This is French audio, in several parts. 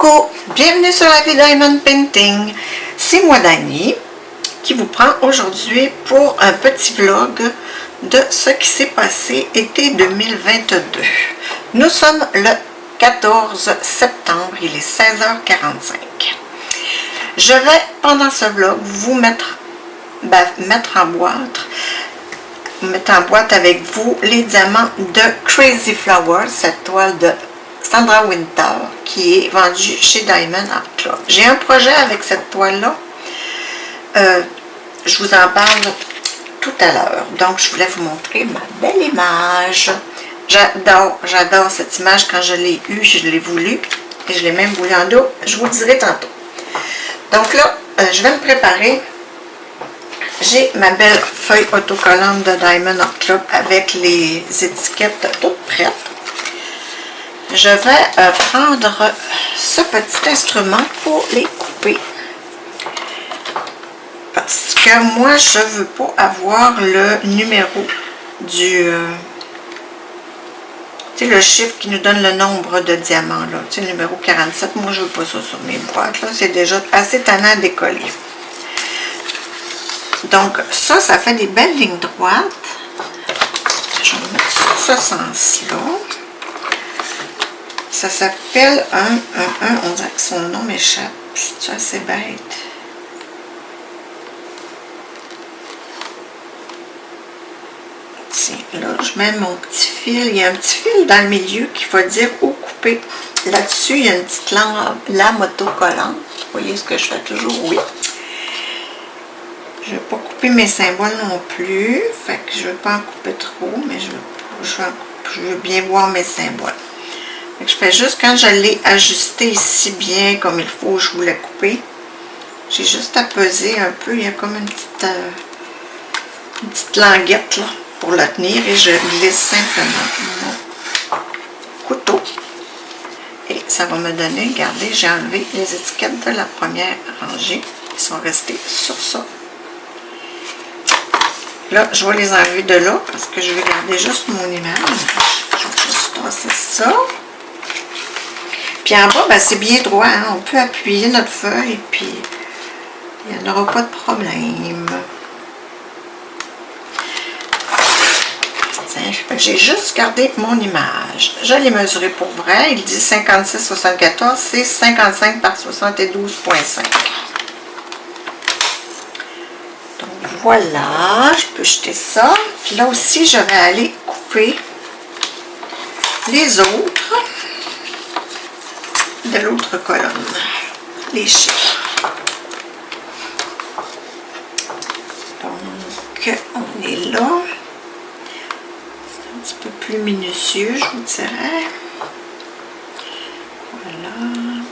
Coucou, bienvenue sur la vie Diamond Painting. C'est moi Dani qui vous prend aujourd'hui pour un petit vlog de ce qui s'est passé été 2022. Nous sommes le 14 septembre, il est 16h45. Je vais pendant ce vlog vous mettre en boîte avec vous les diamants de Crazy Flowers, cette toile de Sandra Winter qui est vendue chez Diamond Art Club. J'ai un projet avec cette toile-là. Je vous en parle tout à l'heure. Donc, je voulais vous montrer ma belle image. J'adore cette image. Quand je l'ai eue, je l'ai voulu. Et je l'ai même voulu en dos. Je vous le dirai tantôt. Donc là, je vais me préparer. J'ai ma belle feuille autocollante de Diamond Art Club avec les étiquettes toutes prêtes. Je vais prendre ce petit instrument pour les couper. Parce que moi, je ne veux pas avoir le numéro du... tu sais, le chiffre qui nous donne le nombre de diamants, là. Tu sais, le numéro 47, moi, je ne veux pas ça sur mes boîtes, là. C'est déjà assez tannant à décoller. Donc, ça fait des belles lignes droites. Je vais mettre sur ce sens-là. Ça s'appelle on dirait que son nom m'échappe. C'est assez bête. Tiens, là, je mets mon petit fil. Il y a un petit fil dans le milieu qu'il faut dire où couper. Là-dessus, il y a une petite lame autocollante. Vous voyez ce que je fais toujours? Oui. Je ne vais pas couper mes symboles non plus. Fait que je ne veux pas en couper trop, mais je veux bien voir mes symboles. Je fais juste quand je l'ai ajusté ici bien comme il faut, je voulais couper. J'ai juste à peser un peu. Il y a comme une petite languette là, pour la tenir et je glisse simplement mon couteau. Et ça va me donner, regardez, j'ai enlevé les étiquettes de la première rangée. Ils sont restés sur ça. Là, je vais les enlever de là parce que je vais garder juste mon image. Je vais juste passer ça. Puis en bas, ben, c'est bien droit, hein? On peut appuyer notre feuille et puis il n'y en aura pas de problème. J'ai juste gardé mon image. Je l'ai mesuré pour vrai. Il dit 56,74, c'est 55 par 72,5. Donc voilà, je peux jeter ça. Puis là aussi, je vais aller couper les autres de l'autre colonne, les chiffres. Donc, on est là. C'est un petit peu plus minutieux, je vous dirais. Voilà,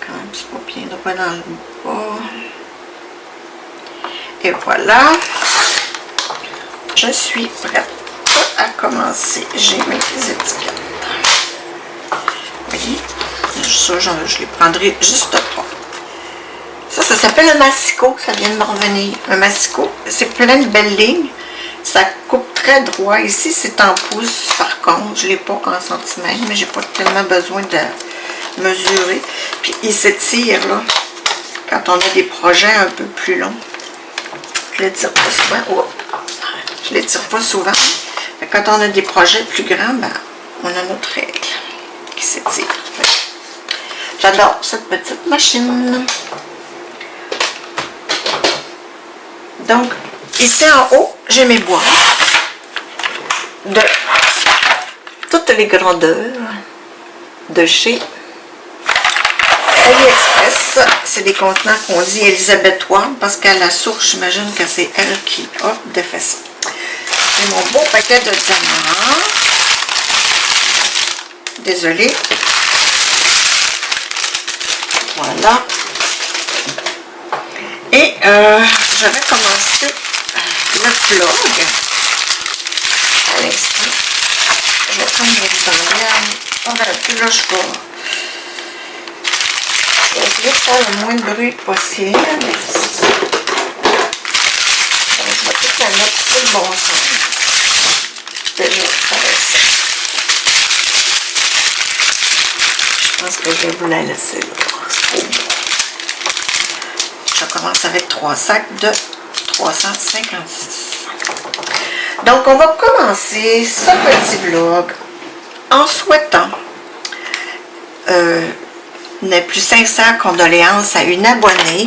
quand même, c'est pas bien droit dans le bas. Et voilà, je suis prête à commencer. J'ai mes étiquettes. Oui. Ça, je les prendrai juste pas. Ça s'appelle un massicot, ça vient de me revenir. Un massicot, c'est plein de belles lignes. Ça coupe très droit. Ici, c'est en pouces, par contre. Je ne l'ai pas en centimètres, mais j'ai pas tellement besoin de mesurer. Puis, il s'étire, là, quand on a des projets un peu plus longs. Je ne l'étire pas souvent. Oh. Je ne l'étire pas souvent. Mais quand on a des projets plus grands, ben, on a notre règle qui s'étire. J'adore cette petite machine. Donc, ici en haut, j'ai mes boîtes de toutes les grandeurs de chez AliExpress. C'est des contenants qu'on dit élisabethois parce qu'à la source, j'imagine que c'est elle qui a défait ça. J'ai mon beau paquet de diamants. Désolée. Voilà. Et je vais commencer le vlog à l'instant. Je vais prendre mes sandales. Là, je vais essayer de faire le moins de bruit possible. Je vais tout la mettre sur le bon sens. Déjà, ça reste. Je pense que je vais vous la laisser là. Carrefour. Je commence avec 3 sacs de 356. Donc, on va commencer ce petit vlog en souhaitant mes plus sincères condoléances à une abonnée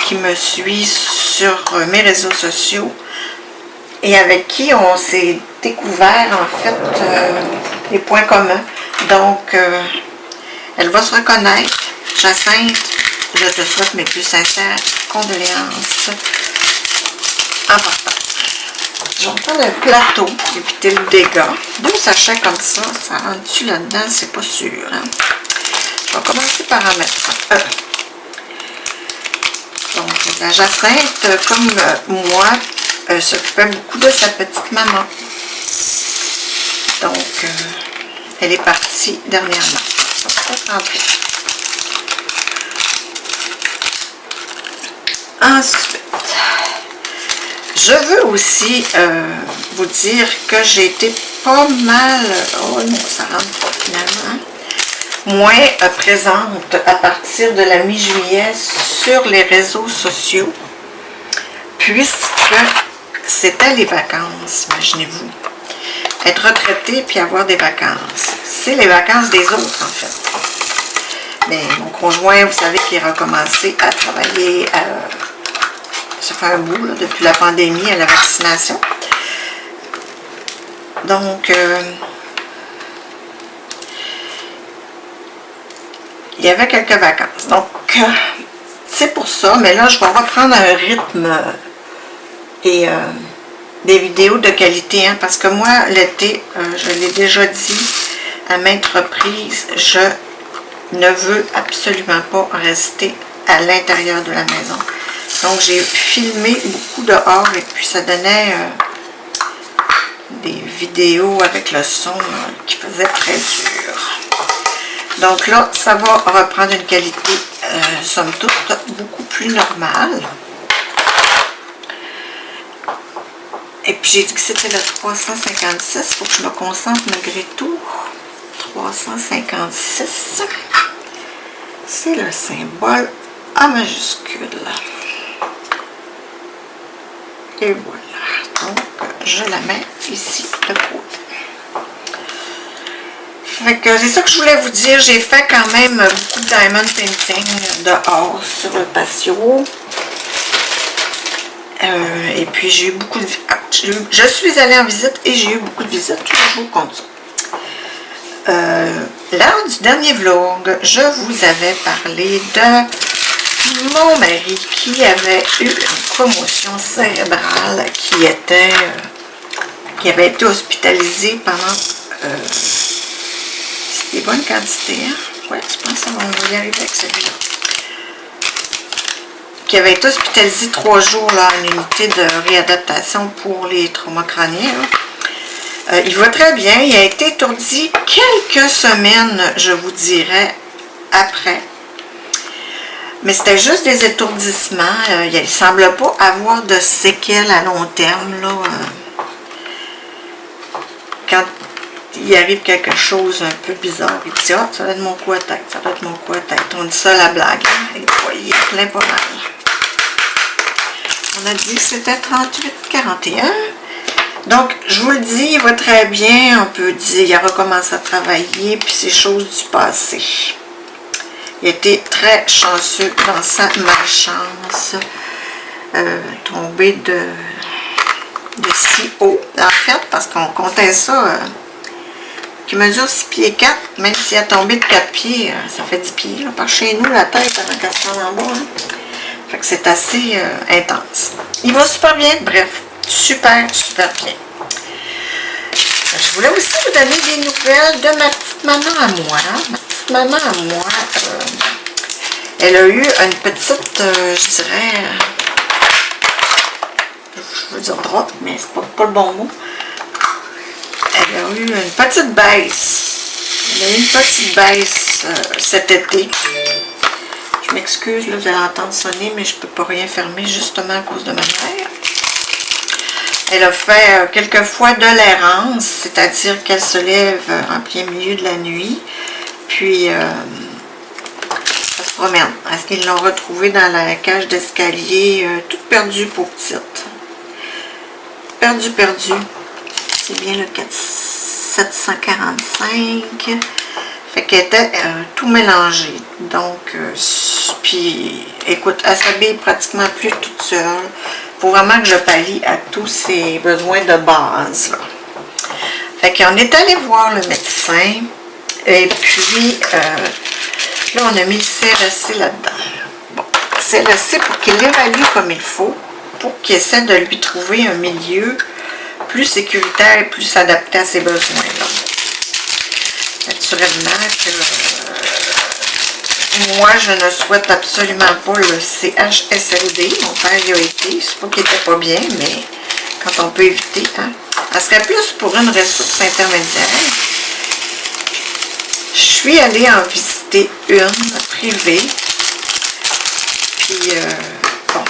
qui me suit sur mes réseaux sociaux et avec qui on s'est découvert en fait les points communs. Donc, elle va se reconnaître. Jacinthe, je te souhaite mes plus sincères condoléances en partant. Je vais prendre un plateau pour éviter le dégât. 2 sachets comme ça rentre-tu là-dedans? C'est pas sûr. Hein? Je vais commencer par en mettre un. Donc, la Jacinthe, comme moi, s'occupait beaucoup de sa petite maman. Donc, elle est partie dernièrement. Ça va rentrer. Ensuite, je veux aussi vous dire que j'ai été pas mal, oh non, ça rentre pas finalement, moins présente à partir de la mi-juillet sur les réseaux sociaux, puisque c'était les vacances, imaginez-vous. Être retraité puis avoir des vacances. C'est les vacances des autres, en fait. Mais mon conjoint, vous savez qu'il a recommencé à travailler ça fait un bout, là, depuis la pandémie à la vaccination. Donc, il y avait quelques vacances. Donc, c'est pour ça. Mais là, je vais reprendre un rythme et des vidéos de qualité. Hein, parce que moi, l'été, je l'ai déjà dit à maintes reprises, je ne veux absolument pas rester à l'intérieur de la maison. Donc, j'ai filmé beaucoup dehors et puis ça donnait des vidéos avec le son qui faisait très dur. Donc là, ça va reprendre une qualité, somme toute, beaucoup plus normale. Et puis, j'ai dit que c'était le 356. Il faut que je me concentre malgré tout. 356. C'est le symbole A majuscule. Et voilà, donc je la mets ici de côté. Fait que c'est ça que je voulais vous dire. J'ai fait quand même beaucoup de diamond painting dehors sur le patio. Et puis j'ai eu beaucoup de... je suis allée en visite et j'ai eu beaucoup de visites. Je vous compte ça. Lors du dernier vlog, je vous avais parlé de mon mari qui avait eu une commotion cérébrale qui avait été hospitalisé pendant c'est des bonnes quantités, hein? Ouais, je pense qu'on va y arriver avec celui-là. Qui avait été hospitalisé 3 jours là, en unité de réadaptation pour les traumas crâniens. Il va très bien, il a été étourdi quelques semaines, je vous dirais, après. Mais c'était juste des étourdissements. Il ne semble pas avoir de séquelles à long terme. Là, quand il arrive quelque chose un peu bizarre, il dit « Ah, ça doit être mon coup à tête, ça doit être mon coup à tête. » On dit ça à la blague. Hein? Et il est plein pas mal. On a dit que c'était 38-41. Donc, je vous le dis, il va très bien. On peut dire qu'il a recommencé à travailler, puis c'est chose du passé. Il était très chanceux dans sa malchance, tombé de si haut, en fait, parce qu'on comptait ça, qui mesure 6 pieds 4, même s'il a tombé de 4 pieds, ça fait 10 pieds. Là, par chez nous, la tête, avant qu'elle se rende en bas, hein. Fait que c'est assez intense. Il va super bien, bref, super bien. Je voulais aussi vous donner des nouvelles de ma petite maman à moi. Ma petite maman à moi, elle a eu une petite, je dirais, je veux dire drop, mais c'est pas le bon mot. Elle a eu une petite baisse. Elle a eu une petite baisse cet été. Je m'excuse, là, vous allez entendre sonner, mais je ne peux pas rien fermer justement à cause de ma mère. Elle a fait quelques fois de l'errance, c'est-à-dire qu'elle se lève en plein milieu de la nuit, puis elle se promène. Est-ce qu'ils l'ont retrouvée dans la cage d'escalier, toute perdue pour petite. Perdu. C'est bien le 745. Fait qu'elle était tout mélangée. Donc, puis, écoute, elle s'habille pratiquement plus toute seule. Faut vraiment que je pallie à tous ses besoins de base. Là. Fait qu'on est allé voir le médecin. Et puis, là, on a mis le CLSC là-dedans. Bon, CLSC pour qu'il l'évalue comme il faut, pour qu'il essaie de lui trouver un milieu plus sécuritaire et plus adapté à ses besoins. Là. Naturellement que moi, je ne souhaite absolument pas le CHSLD. Mon père y a été. C'est pas qu'il était pas bien, mais quand on peut éviter, hein. Ça serait plus pour une ressource intermédiaire. Je suis allée en visiter une privée. Puis, bon,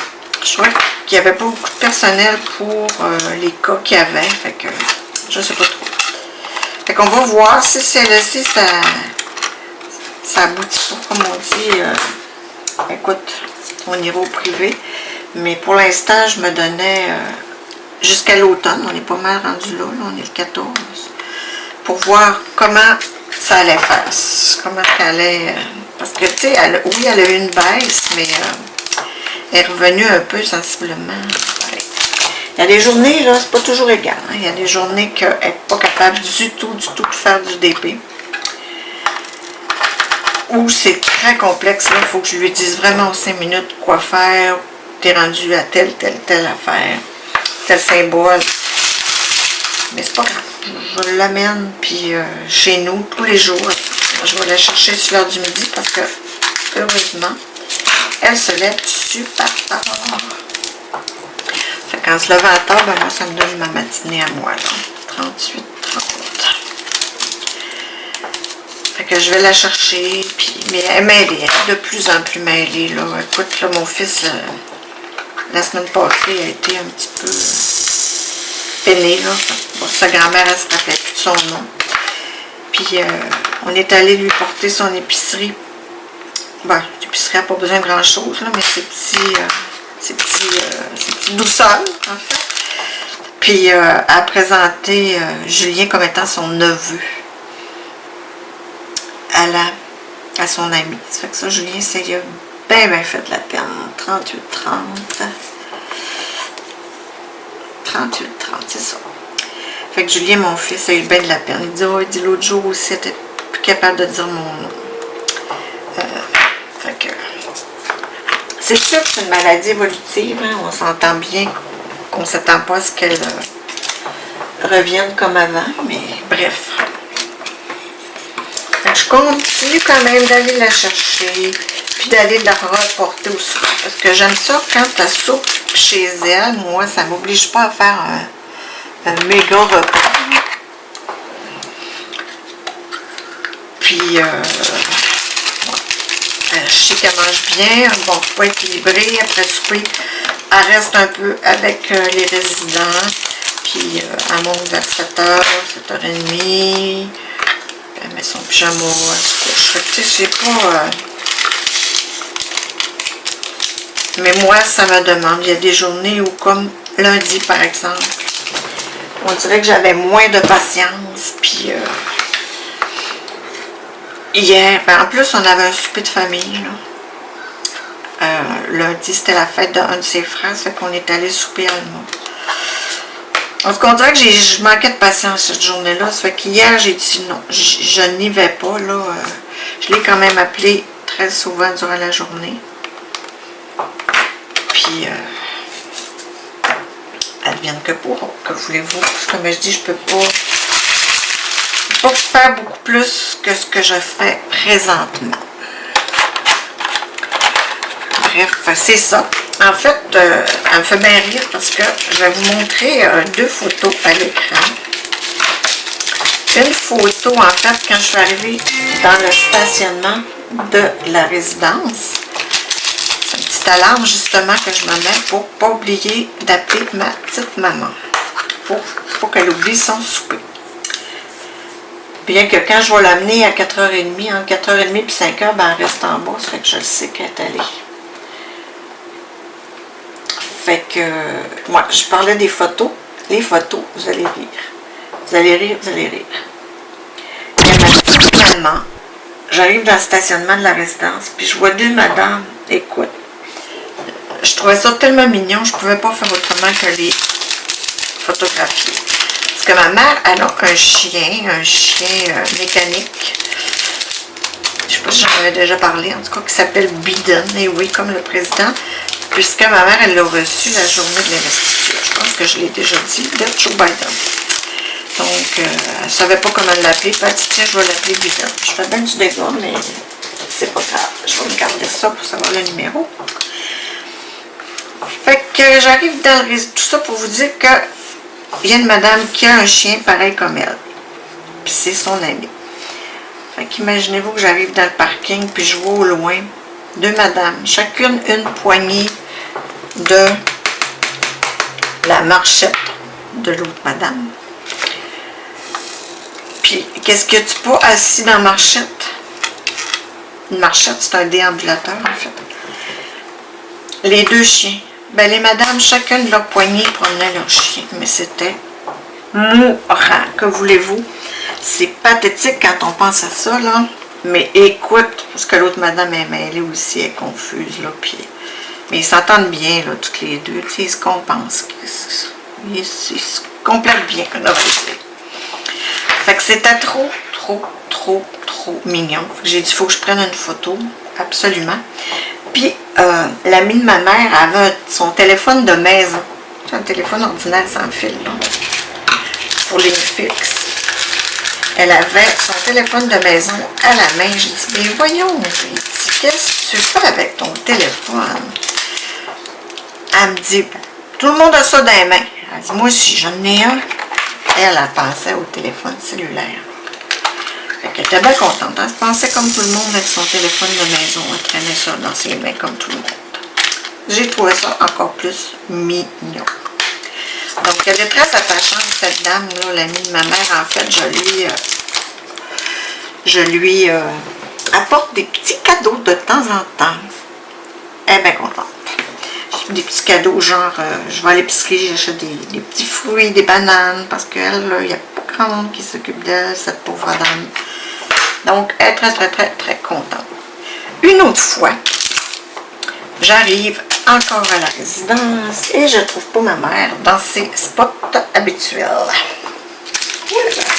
je crois qu'il n'y avait pas beaucoup de personnel pour les cas qu'il y avait. Fait que, je sais pas trop. Fait qu'on va voir si le CLSC, ça aboutit pas, comme on dit. Écoute, on ira au privé. Mais pour l'instant, je me donnais jusqu'à l'automne. On est pas mal rendu là, on est le 14. Pour voir comment ça allait faire. Comment elle allait... parce que, tu sais, oui, elle a eu une baisse, mais elle est revenue un peu sensiblement. Il y a des journées, là, c'est pas toujours égal. Hein? Il y a des journées qu'elle n'est pas capable du tout de faire du DP. Ou c'est très complexe, là. Il faut que je lui dise vraiment aux 5 minutes quoi faire. T'es rendu à telle affaire. Tel symbole. Mais c'est pas grave. Je l'amène, puis chez nous, tous les jours. Je vais la chercher sur l'heure du midi parce que, heureusement, elle se lève super tard. Fait qu'en se levant à tard, ben moi, ça me donne ma matinée à moi, là. 38, 30. Fait que je vais la chercher, puis, mais elle est mêlée, elle est de plus en plus mêlée, là. Écoute, là, mon fils, la semaine passée, a été un petit peu peiné, là. Bon, sa grand-mère, elle se rappelait plus de son nom. Puis, on est allé lui porter son épicerie. Ben, l'épicerie n'a pas besoin de grand-chose, là, mais ses petites douceurs, en fait. Puis, a présenté Julien comme étant son neveu à son ami. Ça fait que ça, Julien, ça lui a bien fait de la peine. 38-30. 38-30, c'est ça. Fait que Julien, mon fils, a eu bien de la peine. Il dit, oh, il dit l'autre jour aussi, il était plus capable de dire mon nom. Fait que... C'est sûr que c'est une maladie évolutive, hein? On s'entend bien qu'on ne s'attend pas à ce qu'elle revienne comme avant, mais bref. Donc, je continue quand même d'aller la chercher, puis d'aller la reporter au souper. Parce que j'aime ça quand la soupe chez elle, moi, ça ne m'oblige pas à faire un méga repas. Puis, je sais qu'elle mange bien, un bon repas équilibré. Après souper, elle reste un peu avec les résidents. Puis, elle monte vers 7h, 7h30. Elle met son pyjama, elle se couche. Tu sais, c'est pas... Mais moi, ça me demande. Il y a des journées où, comme lundi, par exemple, on dirait que j'avais moins de patience. Puis, hier, ben, en plus, on avait un souper de famille, là. Lundi, c'était la fête d'un de ses frères, ça fait qu'on est allé souper à Alma. En tout cas, on dirait que je manquais de patience cette journée-là. Ça fait qu'hier, j'ai dit non, je n'y vais pas, là. Je l'ai quand même appelé très souvent durant la journée. Puis, advienne que pour, que voulez-vous. Comme je dis, je peux pas faire beaucoup plus que ce que je fais présentement. Bref, c'est ça. En fait, elle me fait bien rire parce que je vais vous montrer 2 photos à l'écran. Une photo, en fait, quand je suis arrivée dans le stationnement de la résidence. C'est une petite alarme, justement, que je me mets pour ne pas oublier d'appeler ma petite maman. Pour qu'elle oublie son souper. Bien que quand je vais l'amener à 4h30, entre 4h30 et 5h, ben elle reste en bas, ça fait que je le sais qu'elle est allée. Fait que, moi, je parlais des photos. Les photos, vous allez rire. Vous allez rire, vous allez rire. Et finalement, j'arrive dans le stationnement de la résidence, puis je vois deux madames. Écoute, je trouvais ça tellement mignon, je pouvais pas faire autrement que les photographier. Parce que ma mère, elle a un chien mécanique. Je sais pas si j'en avais déjà parlé, en tout cas, qui s'appelle Biden, et oui, comme le président, puisque ma mère, elle l'a reçu la journée de l'investiture. Je pense que je l'ai déjà dit, de Joe Biden. Donc, elle ne savait pas comment l'appeler. Puis elle dit, tiens, je vais l'appeler Biden. Je fais bien du dégât, mais c'est pas grave. Je vais me garder ça pour savoir le numéro. Fait que j'arrive dans le tout ça pour vous dire que il y a une madame qui a un chien pareil comme elle. Puis c'est son ami. Fait qu'imaginez-vous que j'arrive dans le parking, puis je vois au loin deux madames, chacune une poignée de la marchette de l'autre madame. Puis, qu'est-ce que tu pas assis dans la marchette? Une marchette, c'est un déambulateur, en fait. Les deux chiens. Ben, les madames, chacune de leur poignée promenait leur chien. Mais c'était mourant. Que voulez-vous? C'est pathétique quand on pense à ça, là. Mais écoute, parce que l'autre madame est mêlée aussi, elle est confuse, là. Puis, mais ils s'entendent bien, là, toutes les deux. Tu sais, ils se compensent. Ils se complètent bien, on va dire. Fait que c'était trop mignon. J'ai dit, il faut que je prenne une photo, absolument. Puis, l'amie de ma mère avait son téléphone de maison. C'est un téléphone ordinaire sans fil, là, pour les fixes. Elle avait son téléphone de maison à la main. J'ai dit, mais voyons, j'ai dit, qu'est-ce que tu fais avec ton téléphone? Elle me dit, tout le monde a ça dans les mains. Elle dit, moi aussi, j'en ai un. Elle pensait au téléphone cellulaire. Fait qu'elle était bien contente. Elle se pensait comme tout le monde avec son téléphone de maison. Elle traînait ça dans ses mains comme tout le monde. J'ai trouvé ça encore plus mignon. Donc, elle est très attachante, cette dame-là, l'amie de ma mère. En fait, je lui apporte des petits cadeaux de temps en temps. Elle est bien contente. Des petits cadeaux, genre, je vais à l'épicerie, j'achète des petits fruits, des bananes, parce qu'elle, il n'y a pas grand monde qui s'occupe d'elle, cette pauvre dame. Donc, elle est très contente. Une autre fois, j'arrive encore à la résidence et je ne trouve pas ma mère dans ses spots habituels. Voilà,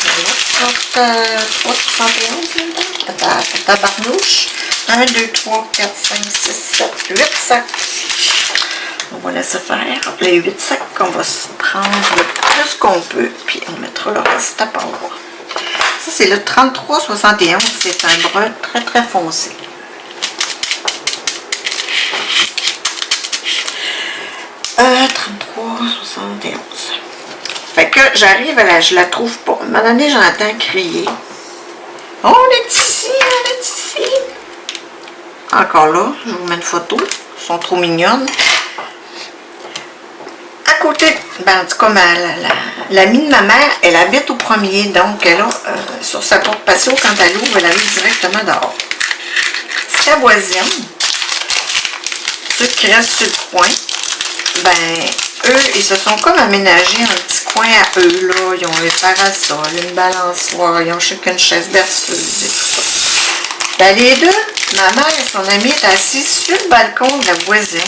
3,71, tabarnouche. 1, 2, 3, 4, 5, 6, 7, 8 sacs. On va laisser faire les 8 sacs qu'on va se prendre le plus qu'on peut, puis on mettra le reste à part. Ça, c'est le 33,71. C'est un brun très foncé. « 33,71. » Fait que j'arrive à je la trouve pas. À un moment donné, j'entends crier. « On est ici, on est ici! » Encore là, je vous mets une photo. Elles sont trop mignonnes. À côté, ben, en tout cas, l'amie de ma mère, elle habite au premier, donc elle a sur sa porte patio, quand elle ouvre, elle arrive directement dehors. Sa voisine, ceux qui restent sur le coin, ben, eux, ils se sont comme aménagés un petit coin à eux, là. Ils ont un parasol, une balançoire, ils ont chacun une chaise berceuse et tout ça. Ben, les deux, ma mère et son amie étaient assises sur le balcon de la voisine,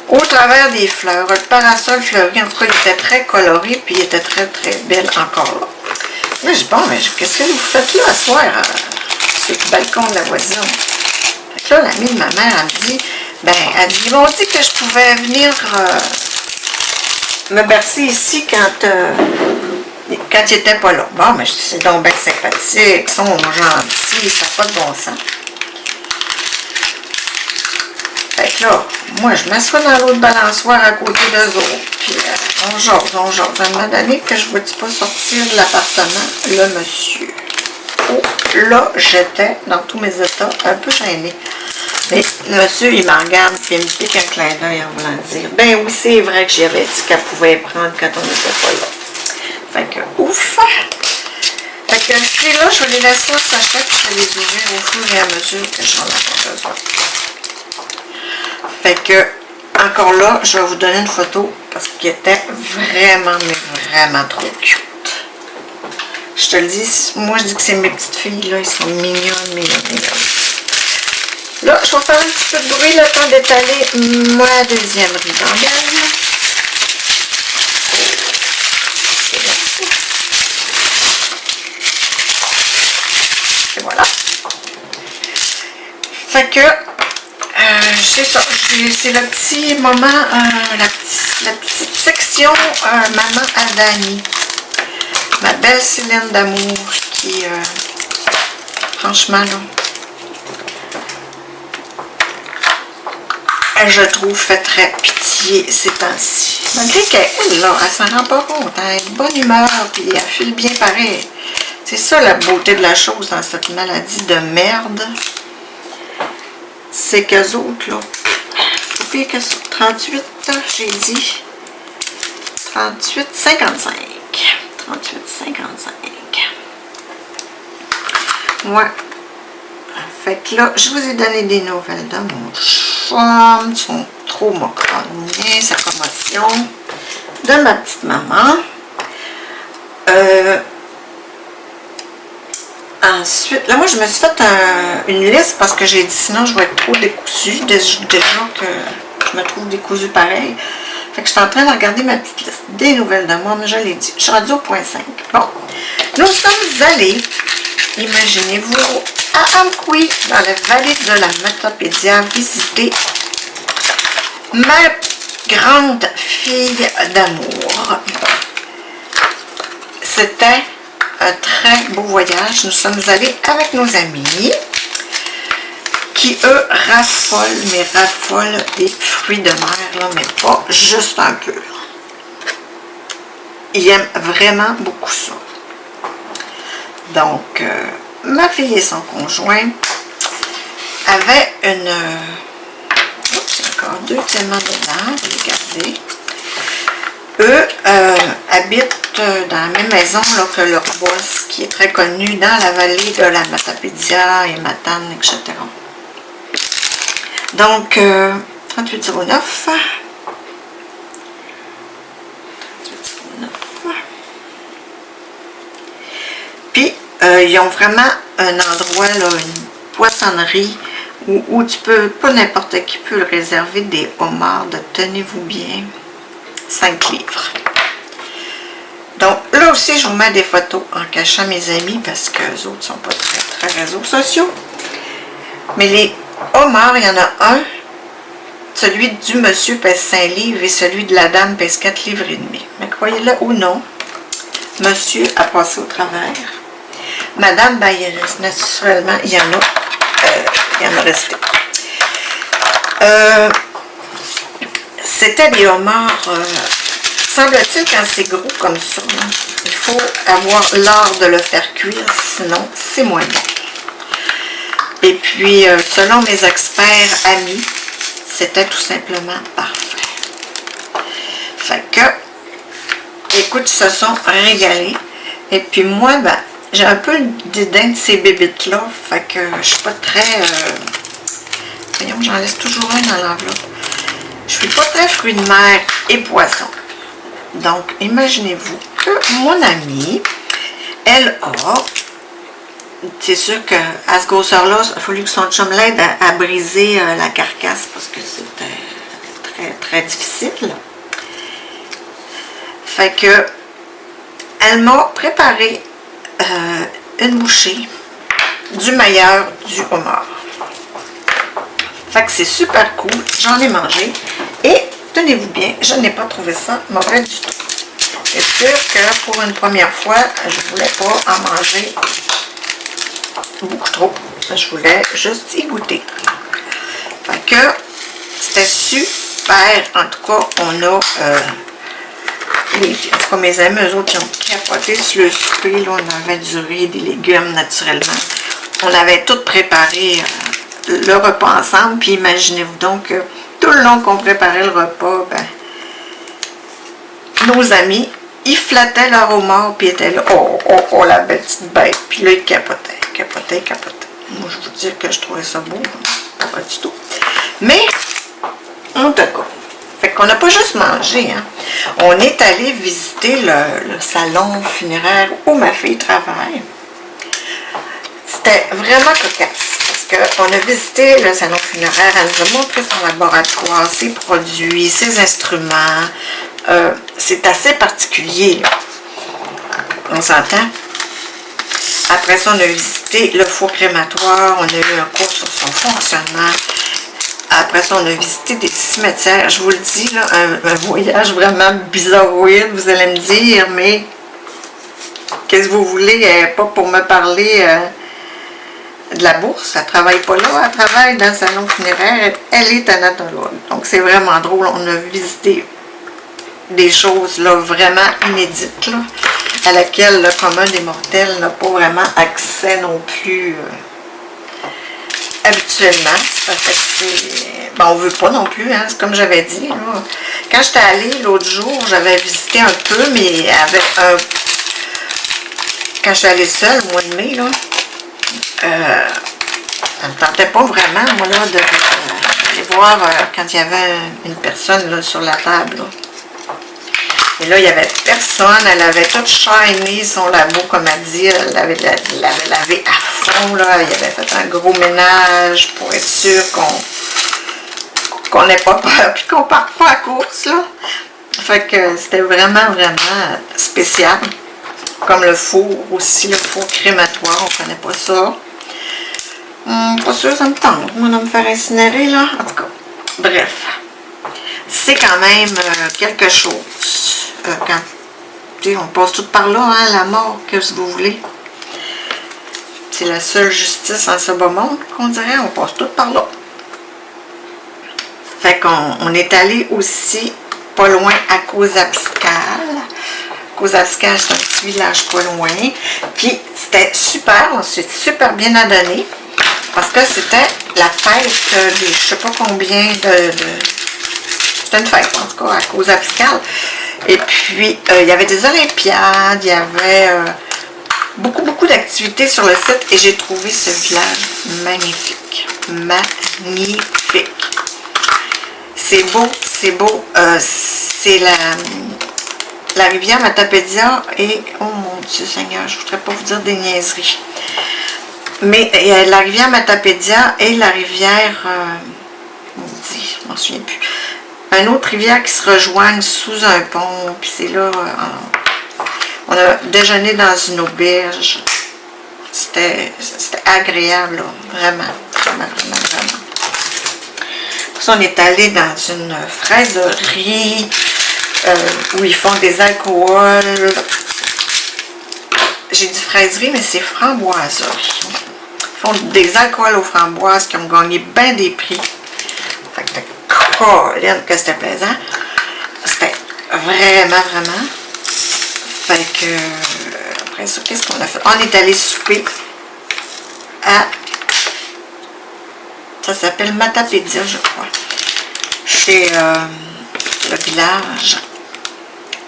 au travers des fleurs. Le parasol fleuri, en tout cas, il était très coloré, puis il était très belle encore là. Là, je dis, bon, mais qu'est-ce que vous faites là, à soir, sur le balcon de la voisine? Fait que là, l'amie de ma mère, elle me dit, ben, elle dit, ils m'ont dit que je pouvais venir me bercer ici quand il n'était pas là. Bon, mais je dis, c'est donc bien sympathique, ils sont gentils, ça n'a pas de bon sens. Fait que là, moi, je m'assois dans l'autre balançoire à côté d'eux autres, puis on jase. À un moment donné, que je ne vois-tu pas sortir de l'appartement, le monsieur. Oh, là, j'étais dans tous mes états, un peu gênée. Mais le monsieur, il me regarde, puis il me pique un clin d'œil en voulant dire, ben oui, c'est vrai que j'avais dit qu'elle pouvait prendre quand on n'était pas là. Fait que, ouf! dis là, je vais les laisser au sachet puis je vais les ouvrir au fur et à mesure que j'en ai besoin. Fait que, encore là, je vais vous donner une photo parce qu'il était vraiment, mais vraiment trop cute. Je te le dis, moi je dis que c'est mes petites filles, là, ils sont mignonnes, mignonnes. Là, je vais faire un petit peu de bruit le temps d'étaler ma deuxième ribambelle. Et voilà. Fait que, c'est ça, c'est le petit moment, la petite section Maman Adani. Ma belle Céline d'amour qui, franchement, là, je trouve fait très pitié ces temps-ci. Malgré qu'elle, là, elle s'en rend pas compte, elle est de bonne humeur, puis elle file bien pareil. C'est ça la beauté de la chose dans cette maladie de merde. C'est qu'eux autres, là, faut pire que ça. 38, j'ai dit. 38, 55. 38, 55. Ouais. Fait que là, je vous ai donné des nouvelles de mon chum. Ils sont trop macronés, sa commotion. De ma petite maman. Ensuite, là, moi, je me suis fait une liste parce que j'ai dit sinon, je vais être trop décousue. Déjà que je me trouve décousue pareil. Fait que je suis en train de regarder ma petite liste des nouvelles de moi, mais je l'ai dit. Je suis rendue au point 5. Bon, nous sommes allés, imaginez-vous, à Amqui, dans la vallée de la Matapédia, visiter ma grande fille d'amour. C'était un très beau voyage. Nous sommes allés avec nos amis qui, eux, raffolent, mais raffolent des fruits de mer, là, mais pas juste un peu. Ils aiment vraiment beaucoup ça. Donc, ma fille et son conjoint avaient une... Oups, encore deux tellement dedans, je vais les garder. Eux habitent dans la même maison là, que leur boss, qui est très connu dans la vallée de la Matapédia et Matane, etc. Donc, 3809. 3809. Puis, ils ont vraiment un endroit, là, une poissonnerie, où tu peux, pas n'importe qui peut le réserver, des homards de, tenez-vous bien, 5 livres. Donc, là aussi, je vous mets des photos en cachant mes amis, parce que les autres ne sont pas très, très réseaux sociaux. Mais les homards, il y en a un, celui du monsieur pèse 5 livres et celui de la dame pèse 4 livres et demi. Mais croyez-le ou non, monsieur a passé au travers. Madame, ben, il reste naturellement, il y en a resté. C'était des homards, semble-t-il, quand c'est gros comme ça, hein, il faut avoir l'art de le faire cuire, sinon c'est moins bon. Et puis, selon mes experts amis, c'était tout simplement parfait. Fait que, écoute, ils se sont régalés. Et puis moi, ben, j'ai un peu le dédain de ces bébites-là. Fait que je suis pas très... voyons, j'en laisse toujours un dans l'enveloppe. Je suis pas très fruits de mer et poissons. Donc, imaginez-vous que mon amie, elle a... C'est sûr qu'à ce grosseur-là, il a fallu que son chum l'aide à briser la carcasse parce que c'était très, très difficile. Fait que, elle m'a préparé une bouchée du meilleur du homard. Fait que c'est super cool, j'en ai mangé et tenez-vous bien, je n'ai pas trouvé ça mauvais du tout. C'est sûr que pour une première fois, je ne voulais pas en manger beaucoup trop, je voulais juste y goûter. Fait que c'était super, en tout cas on a en tout cas mes amis, eux autres, ils ont capoté sur le souper, là, on avait du riz, des légumes naturellement, on avait tout préparé le repas ensemble, puis imaginez-vous donc que tout le long qu'on préparait le repas, ben, nos amis il flattait leur homard, puis il était là, oh, oh, oh, la belle petite bête. Puis là, il capotait, capotait, capotait. Moi, je vous dis que je trouvais ça beau, hein, pas du tout. Mais, en tout cas, fait qu'on n'a pas juste mangé, hein. On est allé visiter le salon funéraire où ma fille travaille. C'était vraiment cocasse, parce qu'on a visité le salon funéraire, elle nous a montré son laboratoire, ses produits, ses instruments. C'est assez particulier, là. On s'entend? Après ça, on a visité le four crématoire, on a eu un cours sur son fonctionnement. Après ça, on a visité des cimetières. Je vous le dis, là, un voyage vraiment bizarroïde, vous allez me dire, mais qu'est-ce que vous voulez? Pas pour me parler de la bourse, elle ne travaille pas là, elle travaille dans le salon funéraire, elle est thanatologue. Donc c'est vraiment drôle, on a visité des choses là, vraiment inédites, là, à laquelle le commun des mortels n'a pas vraiment accès non plus habituellement. Ça fait que c'est... Bon, on ne veut pas non plus, hein, comme j'avais dit. Là. Quand j'étais allée l'autre jour, j'avais visité un peu, mais avec un... Quand je suis allée seule, au mois de mai, là, ça ne me tentait pas vraiment, moi, là, d'aller voir quand il y avait une personne là, sur la table. Là. Et là, il n'y avait personne. Elle avait tout shiny son labo, comme elle dit. Elle l'avait lavé à fond. Là. Il avait fait un gros ménage pour être sûr qu'on n'ait pas peur et qu'on ne parte pas à course. Là. Fait que c'était vraiment, vraiment spécial. Comme le four aussi, le four crématoire. On ne connaît pas ça. Pas sûr, ça me tente. Moi, de me faire incinérer, là. En tout cas, bref. C'est quand même quelque chose. Quand on passe tout par là, hein, la mort, qu'est-ce que vous voulez. C'est la seule justice en ce beau monde qu'on dirait, on passe tout par là. Fait qu'on est allé aussi pas loin à Causabscal. Causabscal, c'est un petit village pas loin. Puis c'était super, on s'est super bien adonné. Parce que c'était la fête des je sais pas combien de c'était une fête, en tout cas, à Causabscal. Et puis, il y avait des olympiades, il y avait beaucoup d'activités sur le site et j'ai trouvé ce village magnifique. Magnifique. C'est beau, c'est beau. C'est la rivière Matapédia et, oh mon Dieu Seigneur, je ne voudrais pas vous dire des niaiseries. Mais il y a la rivière Matapédia et la rivière, je m'en souviens plus. Une autre rivière qui se rejoignent sous un pont, puis c'est là, on a déjeuné dans une auberge. C'était agréable, là, vraiment. Pour ça, on est allé dans une fraiserie où ils font des alcools. J'ai dit fraiserie, mais c'est framboiserie. Ils font des alcools aux framboises qui ont gagné bien des prix. Fait que que c'était plaisant. C'était vraiment. Fait que, après ça, qu'est-ce qu'on a fait? On est allé souper à, ça s'appelle Matapédia, je crois. Chez le village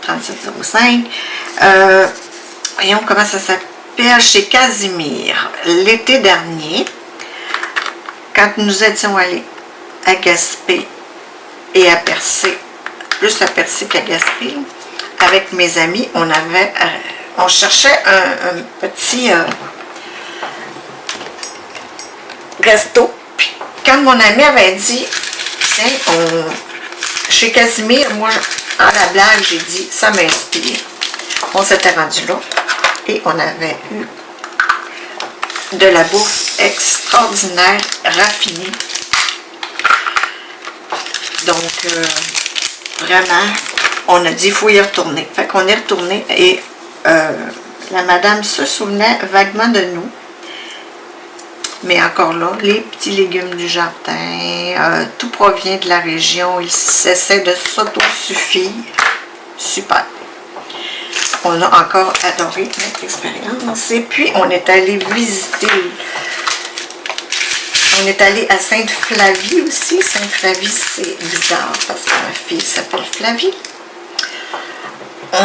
3705. Voyons comment ça s'appelle. Chez Casimir. L'été dernier, quand nous étions allés à Gaspé et à Percé, plus à Percé qu'à Gaspé, avec mes amis, on cherchait un petit resto. Puis quand mon ami avait dit, tiens, chez Casimir, moi, en la blague, j'ai dit, ça m'inspire. On s'était rendu là et on avait eu de la bouffe extraordinaire, raffinée. Donc, vraiment, on a dit, il faut y retourner. Fait qu'on est retourné et la madame se souvenait vaguement de nous. Mais encore là, les petits légumes du jardin, tout provient de la région. Ils essaient de s'autosuffire. Super. On a encore adoré notre expérience. Et puis, on est allé visiter... On est allé à Sainte-Flavie aussi. Sainte-Flavie, c'est bizarre parce que ma fille s'appelle Flavie.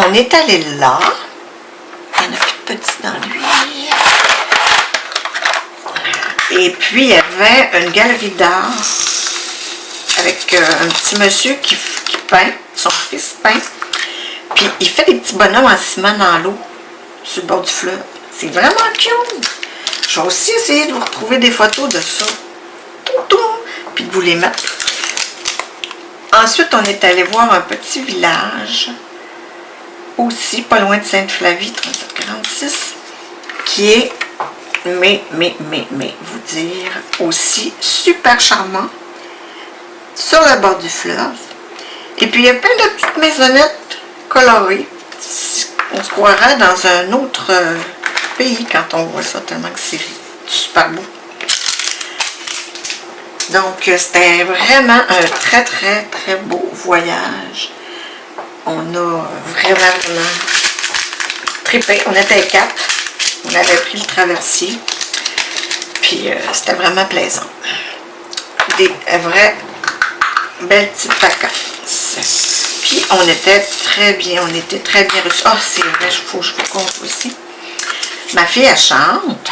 on est allé là. Il n'y en a plus de petits dans lui. Et puis, il y avait une galerie d'art avec un petit monsieur qui peint, son fils peint. Puis, il fait des petits bonhommes en ciment dans l'eau, sur le bord du fleuve. C'est vraiment cute. Je vais aussi essayer de vous retrouver des photos de ça. Puis de vous les mettre. Ensuite, on est allé voir un petit village, aussi pas loin de Sainte-Flavie, 3746, qui est, vous dire, aussi super charmant, sur le bord du fleuve. Et puis, il y a plein de petites maisonnettes colorées. On se croirait dans un autre pays quand on voit ça, tellement que c'est super beau. Donc, c'était vraiment un très, très, très beau voyage. On a vraiment trippé. On était 4. On avait pris le traversier. Puis, c'était vraiment plaisant. Des vraies belles petites vacances. Puis, on était très bien. On était très bien reçus. Ah, c'est vrai, il faut que je vous compte aussi. Ma fille, elle chante.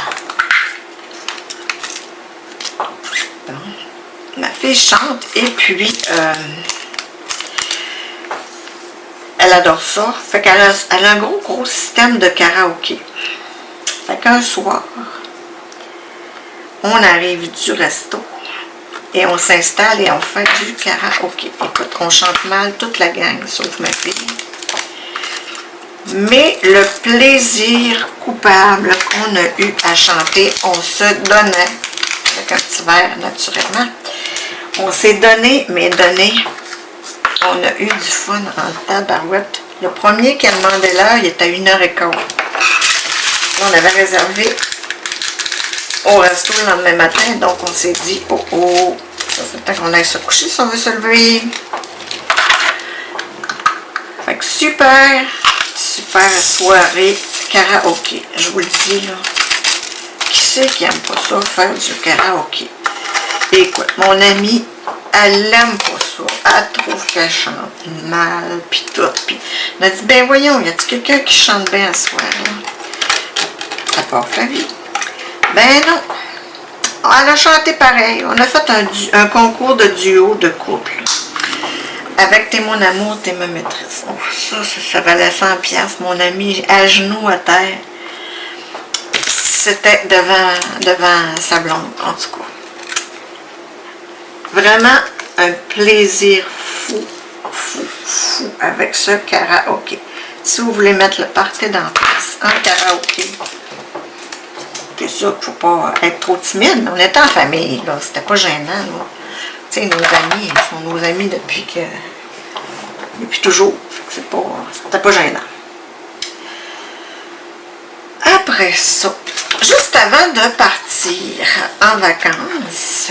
Ma fille chante et puis elle adore ça. Fait qu'elle a un gros système de karaoké. Fait qu'un soir, on arrive du resto et on s'installe et on fait du karaoké. Écoute, on chante mal toute la gang, sauf ma fille. Mais le plaisir coupable qu'on a eu à chanter, on se donnait avec un petit verre naturellement. On s'est donné, mais donné. On a eu du fun en tabarouette. Le premier qui a demandé l'heure, il était à 1h15. On avait réservé au resto le lendemain matin, donc on s'est dit, oh, ça fait le temps qu'on aille se coucher si on veut se lever. Fait que super soirée karaoké. Je vous le dis, là. Qui c'est qui aime pas ça, faire du karaoké? Écoute, mon amie, elle aime pas ça. Elle trouve qu'elle chante mal, puis tout. Puis elle a dit, ben voyons, y a-t-il quelqu'un qui chante bien ce soir, là? À part Flavie. Ben non. Elle a chanté pareil. On a fait un concours de duo de couple. Avec T'es mon amour, t'es ma maîtresse. Oh, ça valait 100$. Mon ami, à genoux à terre. C'était devant sa blonde, en tout cas. Vraiment un plaisir fou avec ce karaoké. Si vous voulez mettre le party dans la place en karaoké, c'est sûr qu'il ne faut pas être trop timide. On était en famille, là. C'était pas gênant, là. Tu sais, nos amis, ils sont nos amis depuis toujours. C'était pas gênant. Après ça, juste avant de partir en vacances,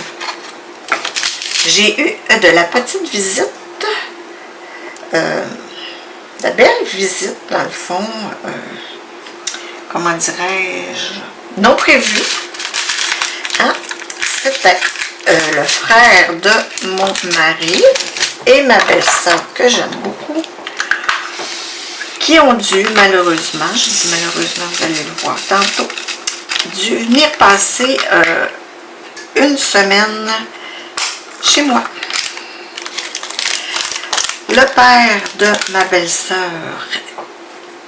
j'ai eu de la petite visite, de belles visites dans le fond, comment dirais-je, non prévues. Hein? C'était le frère de mon mari et ma belle-sœur, que j'aime beaucoup, qui ont dû, malheureusement, je dis malheureusement, vous allez le voir tantôt, dû venir passer une semaine chez moi. Le père de ma belle-sœur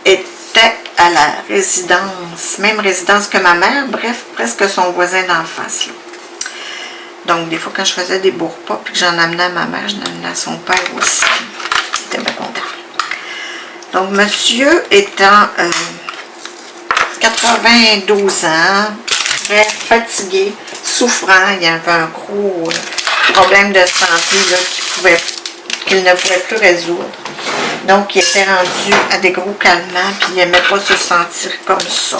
était à la résidence, même résidence que ma mère, bref, presque son voisin d'en face, là. Donc, des fois, quand je faisais des beaux repas, puis que j'en amenais à ma mère, je l'amenais à son père aussi. Il était bien content. Donc, monsieur étant 92 ans, très fatigué, souffrant, il avait un gros problème de santé qu'il ne pouvait plus résoudre. Donc, il était rendu à des gros calmants, puis il n'aimait pas se sentir comme ça.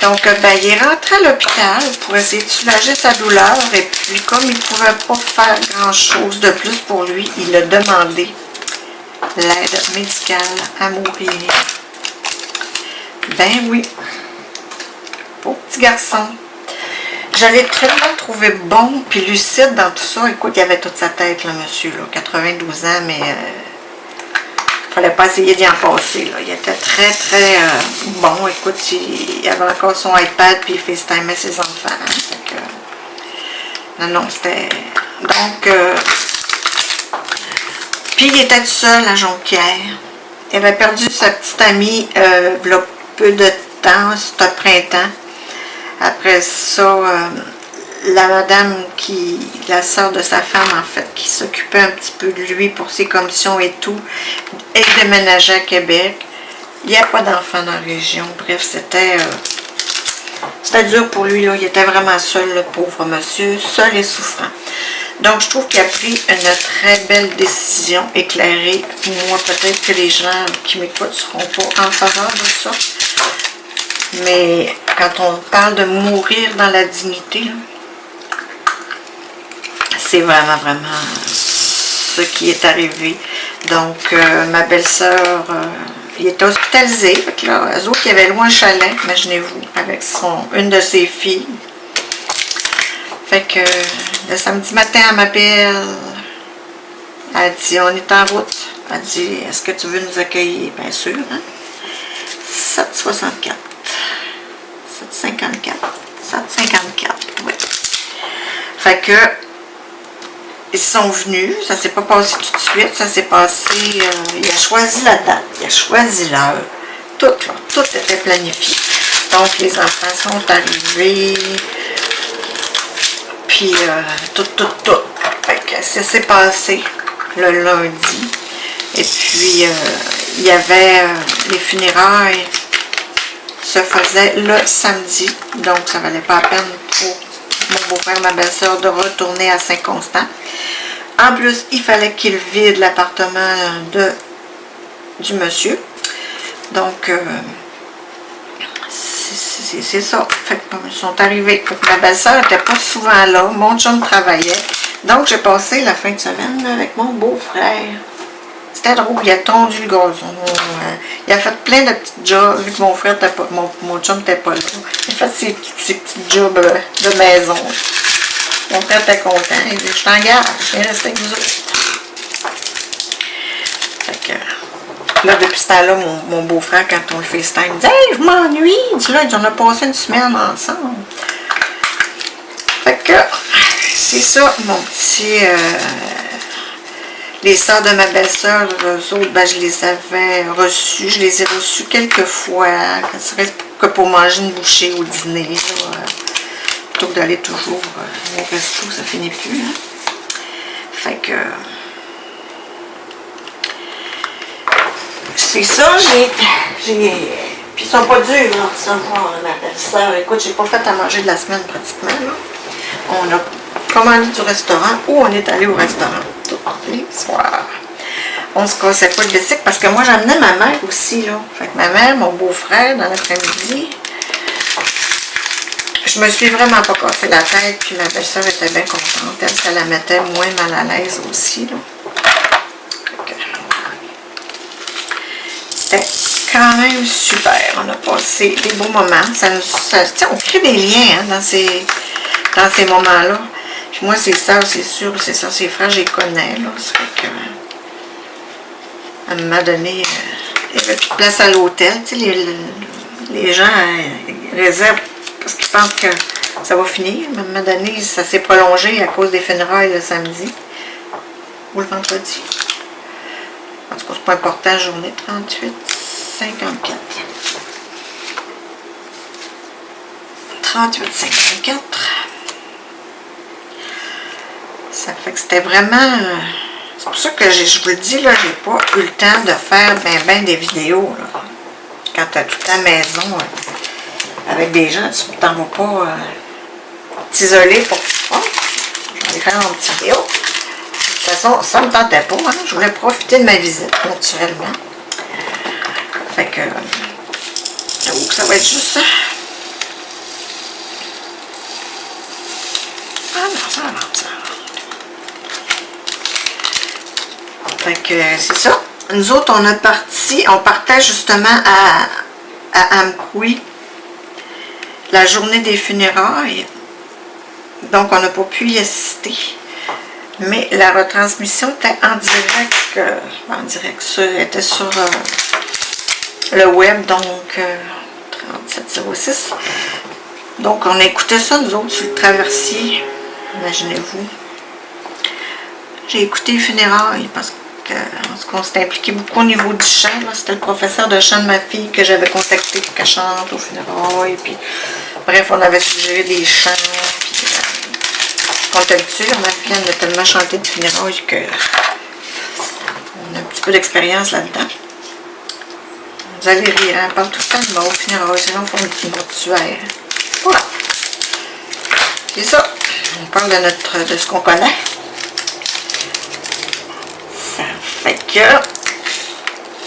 Donc, ben, il est rentré à l'hôpital pour essayer de soulager sa douleur, et puis comme il ne pouvait pas faire grand-chose de plus pour lui, il a demandé l'aide médicale à mourir. Ben oui, pauvre petit garçon. Je l'ai tellement trouvé bon puis lucide dans tout ça. Écoute, il avait toute sa tête, là, monsieur, là, 92 ans, mais fallait pas essayer d'y en passer. Là. Il était très, très bon. Écoute, il avait encore son iPad, puis il FaceTimait ses enfants. Hein, fait que, non, c'était... Donc, puis il était tout seul à Jonquière. Il avait perdu sa petite amie il y a peu de temps, c'était printemps. Après ça, la madame la sœur de sa femme en fait, qui s'occupait un petit peu de lui pour ses commissions et tout, elle déménageait à Québec. Il n'y a pas d'enfants dans la région. Bref, c'était dur pour lui, là. Il était vraiment seul, le pauvre monsieur, seul et souffrant. Donc, je trouve qu'il a pris une très belle décision éclairée. Moi, peut-être que les gens qui m'écoutent ne seront pas en faveur de ça. Mais quand on parle de mourir dans la dignité, c'est vraiment, vraiment ce qui est arrivé. Donc, ma belle-sœur, il était hospitalisé. Fait que là, eux autres, il y avait loin un chalet, imaginez-vous, avec une de ses filles. Fait que le samedi matin, elle m'appelle. Elle dit, on est en route. Elle dit, est-ce que tu veux nous accueillir? Bien sûr, hein? 764. 754. 754, oui. Fait que, ils sont venus. Ça s'est pas passé tout de suite. Ça s'est passé, il a choisi la date. Il a choisi l'heure. Tout, là. Tout était planifié. Donc, les enfants sont arrivés. Puis, tout. Fait que ça s'est passé le lundi. Et puis, il y avait les funérailles se faisaient le samedi. Donc, ça valait pas la peine pour mon beau-frère et ma belle-sœur de retourner à Saint-Constant. En plus, il fallait qu'il vide l'appartement du monsieur. Donc, c'est ça. Fait que, ils sont arrivés. Ma belle-sœur n'était pas souvent là. Mon chum travaillait. Donc, j'ai passé la fin de semaine avec mon beau-frère. C'était drôle. Il a tondu le gazon. Il a fait plein de petits jobs. Vu que mon frère n'était pas... Mon chum n'était pas là. Il a fait ses petits jobs de maison. Mon frère était content. Il dit, je t'engage. Je viens rester avec vous autres. Fait que... Là, depuis ce temps-là, mon beau-frère, quand on le FaceTime, il dit « Hey, je m'ennuie! » Il dit « Là, on a passé une semaine ensemble. » Fait que, c'est ça, mon petit... les sœurs de ma belle-sœur, eux autres, ben, je les avais reçues. Je les ai reçues quelques fois, ne serait-ce que pour manger une bouchée au dîner. Là, plutôt que d'aller toujours au resto, ça finit plus. Hein. Fait que... C'est ça, puis ils sont pas durs, là, ça, voir ma belle-sœur. Écoute, j'ai pas fait à manger de la semaine pratiquement, là. On a commandé du restaurant ou on est allé au restaurant tous les soirs. On se cassait pas le bicycle parce que moi, j'amenais ma mère aussi, là. Fait que ma mère, mon beau-frère, dans l'après-midi, je me suis vraiment pas cassé la tête, puis ma belle-sœur était bien contente. Elle, ça la mettait moins mal à l'aise aussi, là. C'était quand même super. On a passé des beaux moments. On crée des liens hein, dans ces moments-là. Puis moi, c'est ça, c'est sûr, c'est ça, ses frères, je les connais. Là. Ça fait que, à un moment donné, il y avait plus de place à l'hôtel. Tu sais, les gens réservent parce qu'ils pensent que ça va finir. À un moment donné, ça s'est prolongé à cause des funérailles le samedi ou le vendredi. En tout cas, c'est pas important, journée 38, 54. 38, 54. Ça fait que c'était vraiment... C'est pour ça que je vous le dis, là, j'ai pas eu le temps de faire ben des vidéos, là. Quand tu as toute ta maison avec des gens, tu t'en vas pas t'isoler pour... Oh, je vais faire une petite vidéo. De toute façon, ça ne me tentait pas, hein? Je voulais profiter de ma visite, naturellement. Fait que... Donc, ça va être juste ça. Ah non, ça rentre, ça rentre. Fait que c'est ça. Nous autres, on partait justement à Amqui la journée des funérailles. Donc, on n'a pas pu y assister. Mais la retransmission était en direct, était sur le web, donc 3706. Donc on écoutait ça, nous autres, sur le traversier, imaginez-vous. J'ai écouté les funérailles parce qu'on s'était impliqué beaucoup au niveau du chant. C'était le professeur de chant de ma fille que j'avais contacté pour qu'elle chante aux funérailles. Puis, bref, on avait suggéré des chants. Puis, on était dessus. Ma fille, elle a tellement chanté de funérailles que on a un petit peu d'expérience là-dedans. Vous allez rire, hein? Elle parle tout le temps de mort aux funérailles. Sinon, on fait un petit mortuaire. Voilà. C'est ça. On parle de ce qu'on connaît. Fait que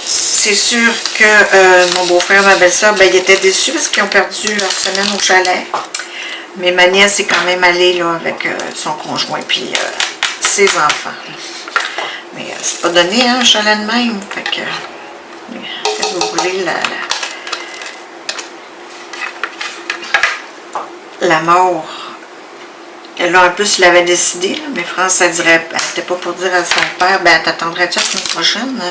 c'est sûr que mon beau-frère et ma belle-sœur, ben, ils étaient déçus parce qu'ils ont perdu leur semaine au chalet. Mais ma nièce est quand même allée là, avec son conjoint puis ses enfants. Mais c'est pas donné, hein, un chalet de même. Fait que, si vous voulez, la mort. Là, en plus, il avait décidé, là, mais France, elle dirait, elle n'était pas pour dire à son père, ben, t'attendrais-tu la semaine prochaine?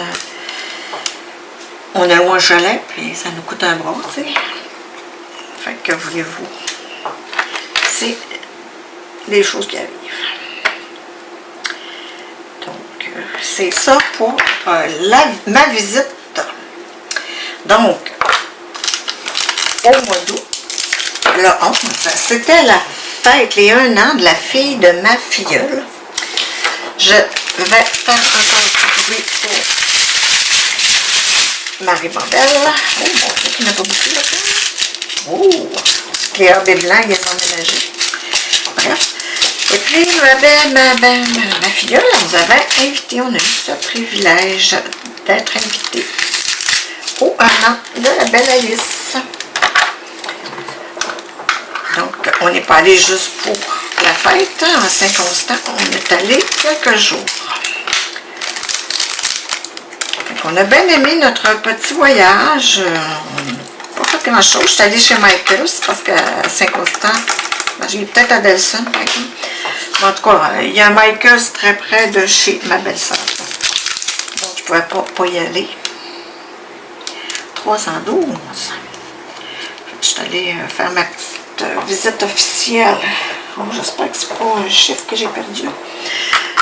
On est loin au chalet, puis ça nous coûte un bras, tu sais. Fait que, voulez-vous? C'est les choses qui arrivent. Donc, c'est ça pour ma visite. Donc, au mois d'août, le 11, c'était la fête, les 1 an de la fille de ma filleule. Je vais faire encore un petit bruit pour Marie-Bandelle. Oh, bon Dieu, il n'y en a pas beaucoup là. Oh, les herbes et blancs, ils ont ménagé. Bref. Et puis, ma filleule, elle nous avait invité, on a eu ce privilège d'être invité au 1 an de la belle Alice. Donc, on n'est pas allé juste pour la fête, hein, à Saint-Constant, on est allé quelques jours. On a bien aimé notre petit voyage. On n'a pas fait grand-chose. Je suis allée chez Michaels parce qu'à Saint-Constant, ben, j'ai peut-être à Delson, par exemple. Mais en tout cas, il y a un Michaels très près de chez ma belle-sœur. Donc, je ne pouvais pas y aller. 312. Je suis allée faire ma petite visite officielle. Oh, j'espère que c'est pas un chiffre que j'ai perdu.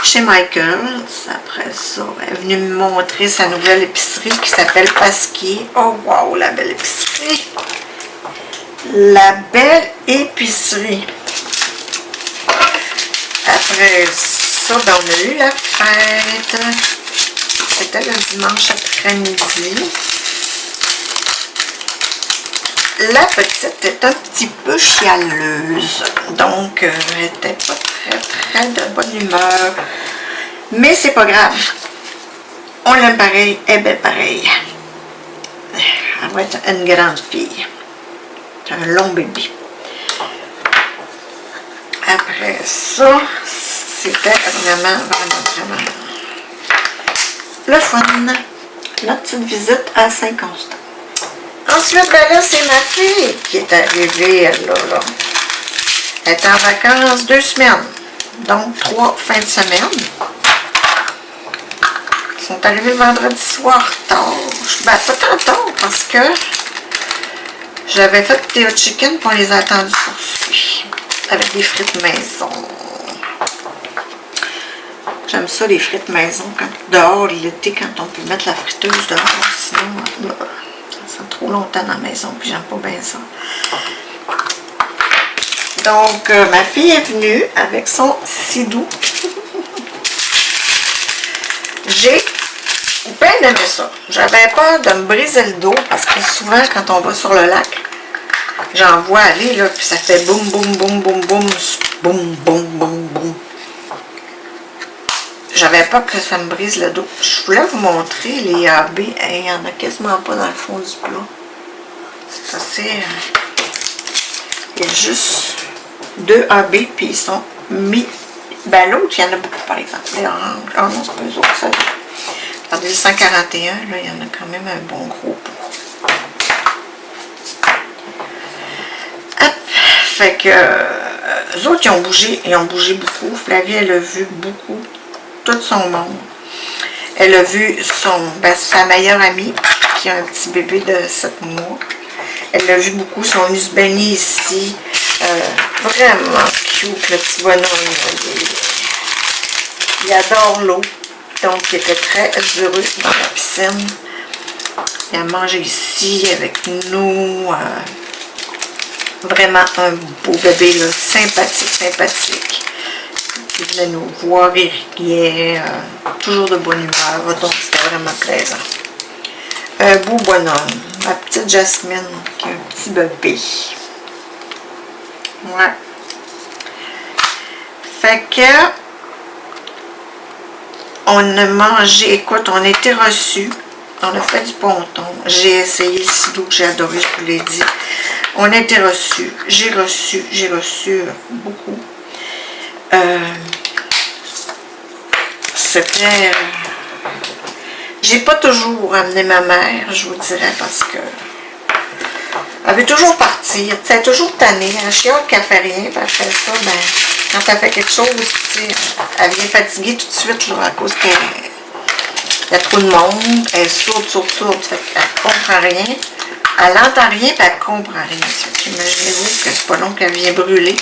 Chez Michaels, après ça, elle est venue me montrer sa nouvelle épicerie qui s'appelle Pasquier. Oh wow, la belle épicerie! La belle épicerie. Après ça, ben, on a eu la fête. C'était le dimanche après-midi. La petite est un petit peu chialeuse, donc elle n'était pas très de bonne humeur. Mais c'est pas grave. On l'aime pareil, elle est belle pareil. Elle va être une grande fille. C'est un long bébé. Après ça, c'était vraiment le fun. Notre petite visite à Saint-Constant. Ensuite, ben là, c'est ma fille qui est arrivée, elle, là. Elle est en vacances 2 semaines, donc 3 fins de semaine. Ils sont arrivés le vendredi soir tard. Ben, pas tant tard, parce que j'avais fait des hot chicken, puis on les a attendus poursuivis, avec des frites maison. J'aime ça, les frites maison, dehors, l'été, quand on peut mettre la friteuse dehors, sinon... Ça fait trop longtemps dans la maison, puis j'aime pas bien ça. Donc, ma fille est venue avec son sidou. J'ai bien aimé ça. J'avais peur de me briser le dos, parce que souvent, quand on va sur le lac, j'en vois aller, là, puis ça fait boum, boum, boum, boum, boum, boum, boum, boum, boum. J'avais peur que ça me brise le dos. Je voulais vous montrer les AB. Il n'y en a quasiment pas dans le fond du plat. C'est assez... il y a juste 2 AB, puis ils sont mis... Ben l'autre, il y en a beaucoup, par exemple. Les oranges. Ah non, c'est pas eux autres, ça. Regardez, le 141, là, il y en a quand même un bon gros pot. Hop. Fait que... eux autres, ils ont bougé beaucoup. Flavie, elle a vu beaucoup, tout son monde. Elle a vu sa meilleure amie, qui a un petit bébé de 7 mois. Elle l'a vu beaucoup, ils sont venus se baigner ici. Vraiment cute, le petit bonhomme. Il adore l'eau, donc il était très heureux dans la piscine. Il a mangé ici avec nous. Vraiment un beau bébé, là, sympathique. Il venait nous voir, il riait, toujours de bonne humeur, donc c'était vraiment plaisant. Un beau bonhomme, ma petite Jasmine qui a un petit bébé. Ouais. Fait que on a mangé, écoute, on a été reçus, on a fait du ponton, j'ai essayé le sidou que j'ai adoré, je vous l'ai dit. On a été reçus, j'ai reçu beaucoup. C'était... J'ai pas toujours amené ma mère, je vous dirais, parce que elle veut toujours partir, elle est toujours tannée, elle chiale qu'elle fait rien, puis après ça, ben, quand elle fait quelque chose, elle vient fatiguée tout de suite, là, à cause qu'il y a trop de monde, elle est sourde, fait qu'elle comprend rien, elle n'entend rien, puis elle comprend rien. Imaginez-vous que c'est pas long qu'elle vient brûler.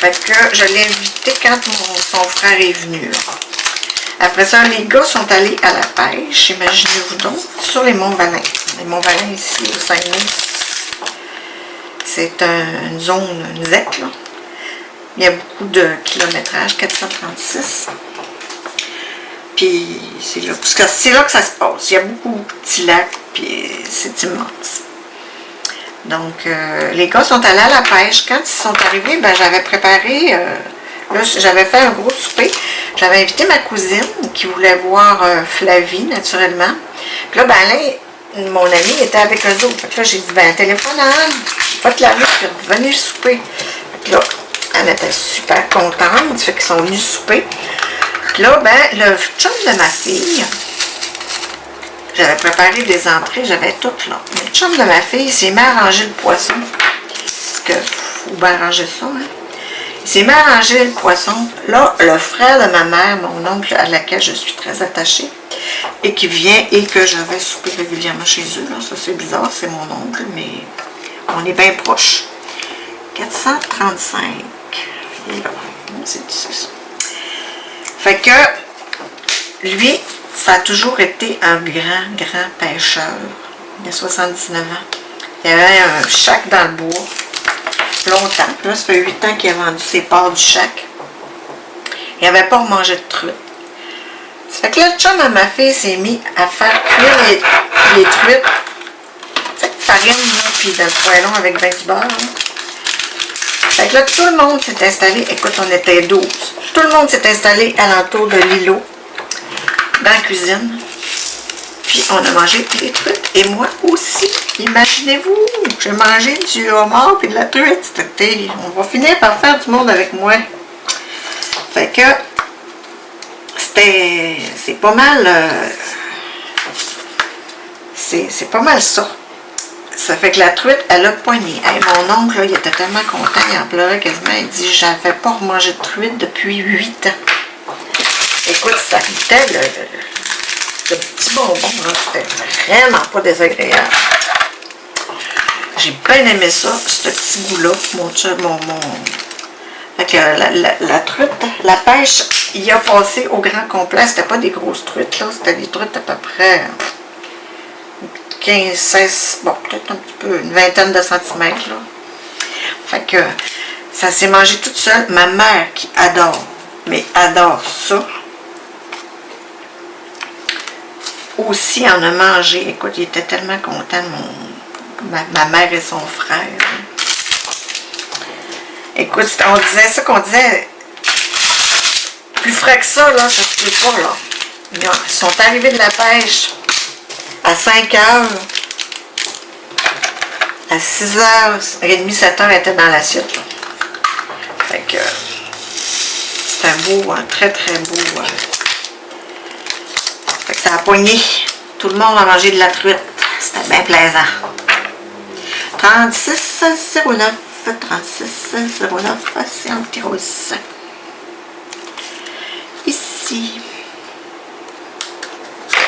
Fait que je l'ai invité quand son frère est venu, là. Après ça, les gars sont allés à la pêche, imaginez-vous donc, sur les Monts-Valin. Les Monts-Valin ici, au Saguenay, c'est une zone, une ZEC, là. Il y a beaucoup de kilométrage, 436. Puis c'est là que ça se passe. Il y a beaucoup de petits lacs, puis c'est immense. Donc, les gars sont allés à la pêche. Quand ils sont arrivés, ben, j'avais préparé... là, j'avais fait un gros souper. J'avais invité ma cousine qui voulait voir Flavie, naturellement. Puis là, ben là, mon ami était avec eux autres. Fait que là, j'ai dit, ben, téléphone à Anne, va te laver, puis revenez souper. Puis là, Anne était super contente. Fait qu'ils sont venus souper. Puis là, ben, le chum de ma fille, j'avais préparé des entrées, j'avais tout là. Le chum de ma fille s'est mis à arranger le poisson. Parce que faut bien arranger ça, hein. Il s'est mis à arranger le poisson. Là, le frère de ma mère, mon oncle à laquelle je suis très attachée, et qui vient et que je vais souper régulièrement chez eux. Là. Ça, c'est bizarre, c'est mon oncle, mais on est bien proches. 435. Et là, c'est ça. Fait que, lui, ça a toujours été un grand pêcheur. Il a 79 ans. Il y avait un chac dans le bois. Longtemps. Là, ça fait 8 ans qu'il a vendu ses parts du chac. Il n'avait pas remangé de truite. Ça fait que là, le chum à ma fille s'est mis à faire cuire les truites. Tu sais, farine, là, puis dans le poêlon avec ben du beurre. Là. Fait que là, tout le monde s'est installé. Écoute, on était 12. Tout le monde s'est installé alentour de l'îlot, dans la cuisine. Puis on a mangé les truites. Et moi aussi. Imaginez-vous, j'ai mangé du homard et de la truite. On va finir par faire du monde avec moi. Fait que c'est pas mal. C'est pas mal ça. Ça fait que la truite, elle a poigné. Hey, mon oncle, là, il était tellement content, il en pleurait quasiment. Il dit, j'avais pas remangé de truite depuis 8 ans. Écoute, ça goûtait le petit bonbon, là, c'était vraiment pas désagréable. J'ai bien aimé ça, ce petit goût-là, Fait que la truite, la pêche, il a passé au grand complet. C'était pas des grosses truites, là, c'était des truites à peu près 15, 16, bon, peut-être un petit peu, une vingtaine de centimètres, là. Fait que ça s'est mangé toute seule. Ma mère, qui adore, mais adore ça, aussi en a mangé. Écoute, il était tellement content, ma mère et son frère. Écoute, on disait ça qu'on disait, plus frais que ça, là, ça se fait pas, là. Ils sont arrivés de la pêche à 5 heures. À 6h30, 7h, elle était dans l'assiette, là. Fait que c'est un beau, un très beau. Fait que ça a poigné. Tout le monde a mangé de la truite. C'était bien plaisant. 36,09. 36 09 Saint-Rose. Ici.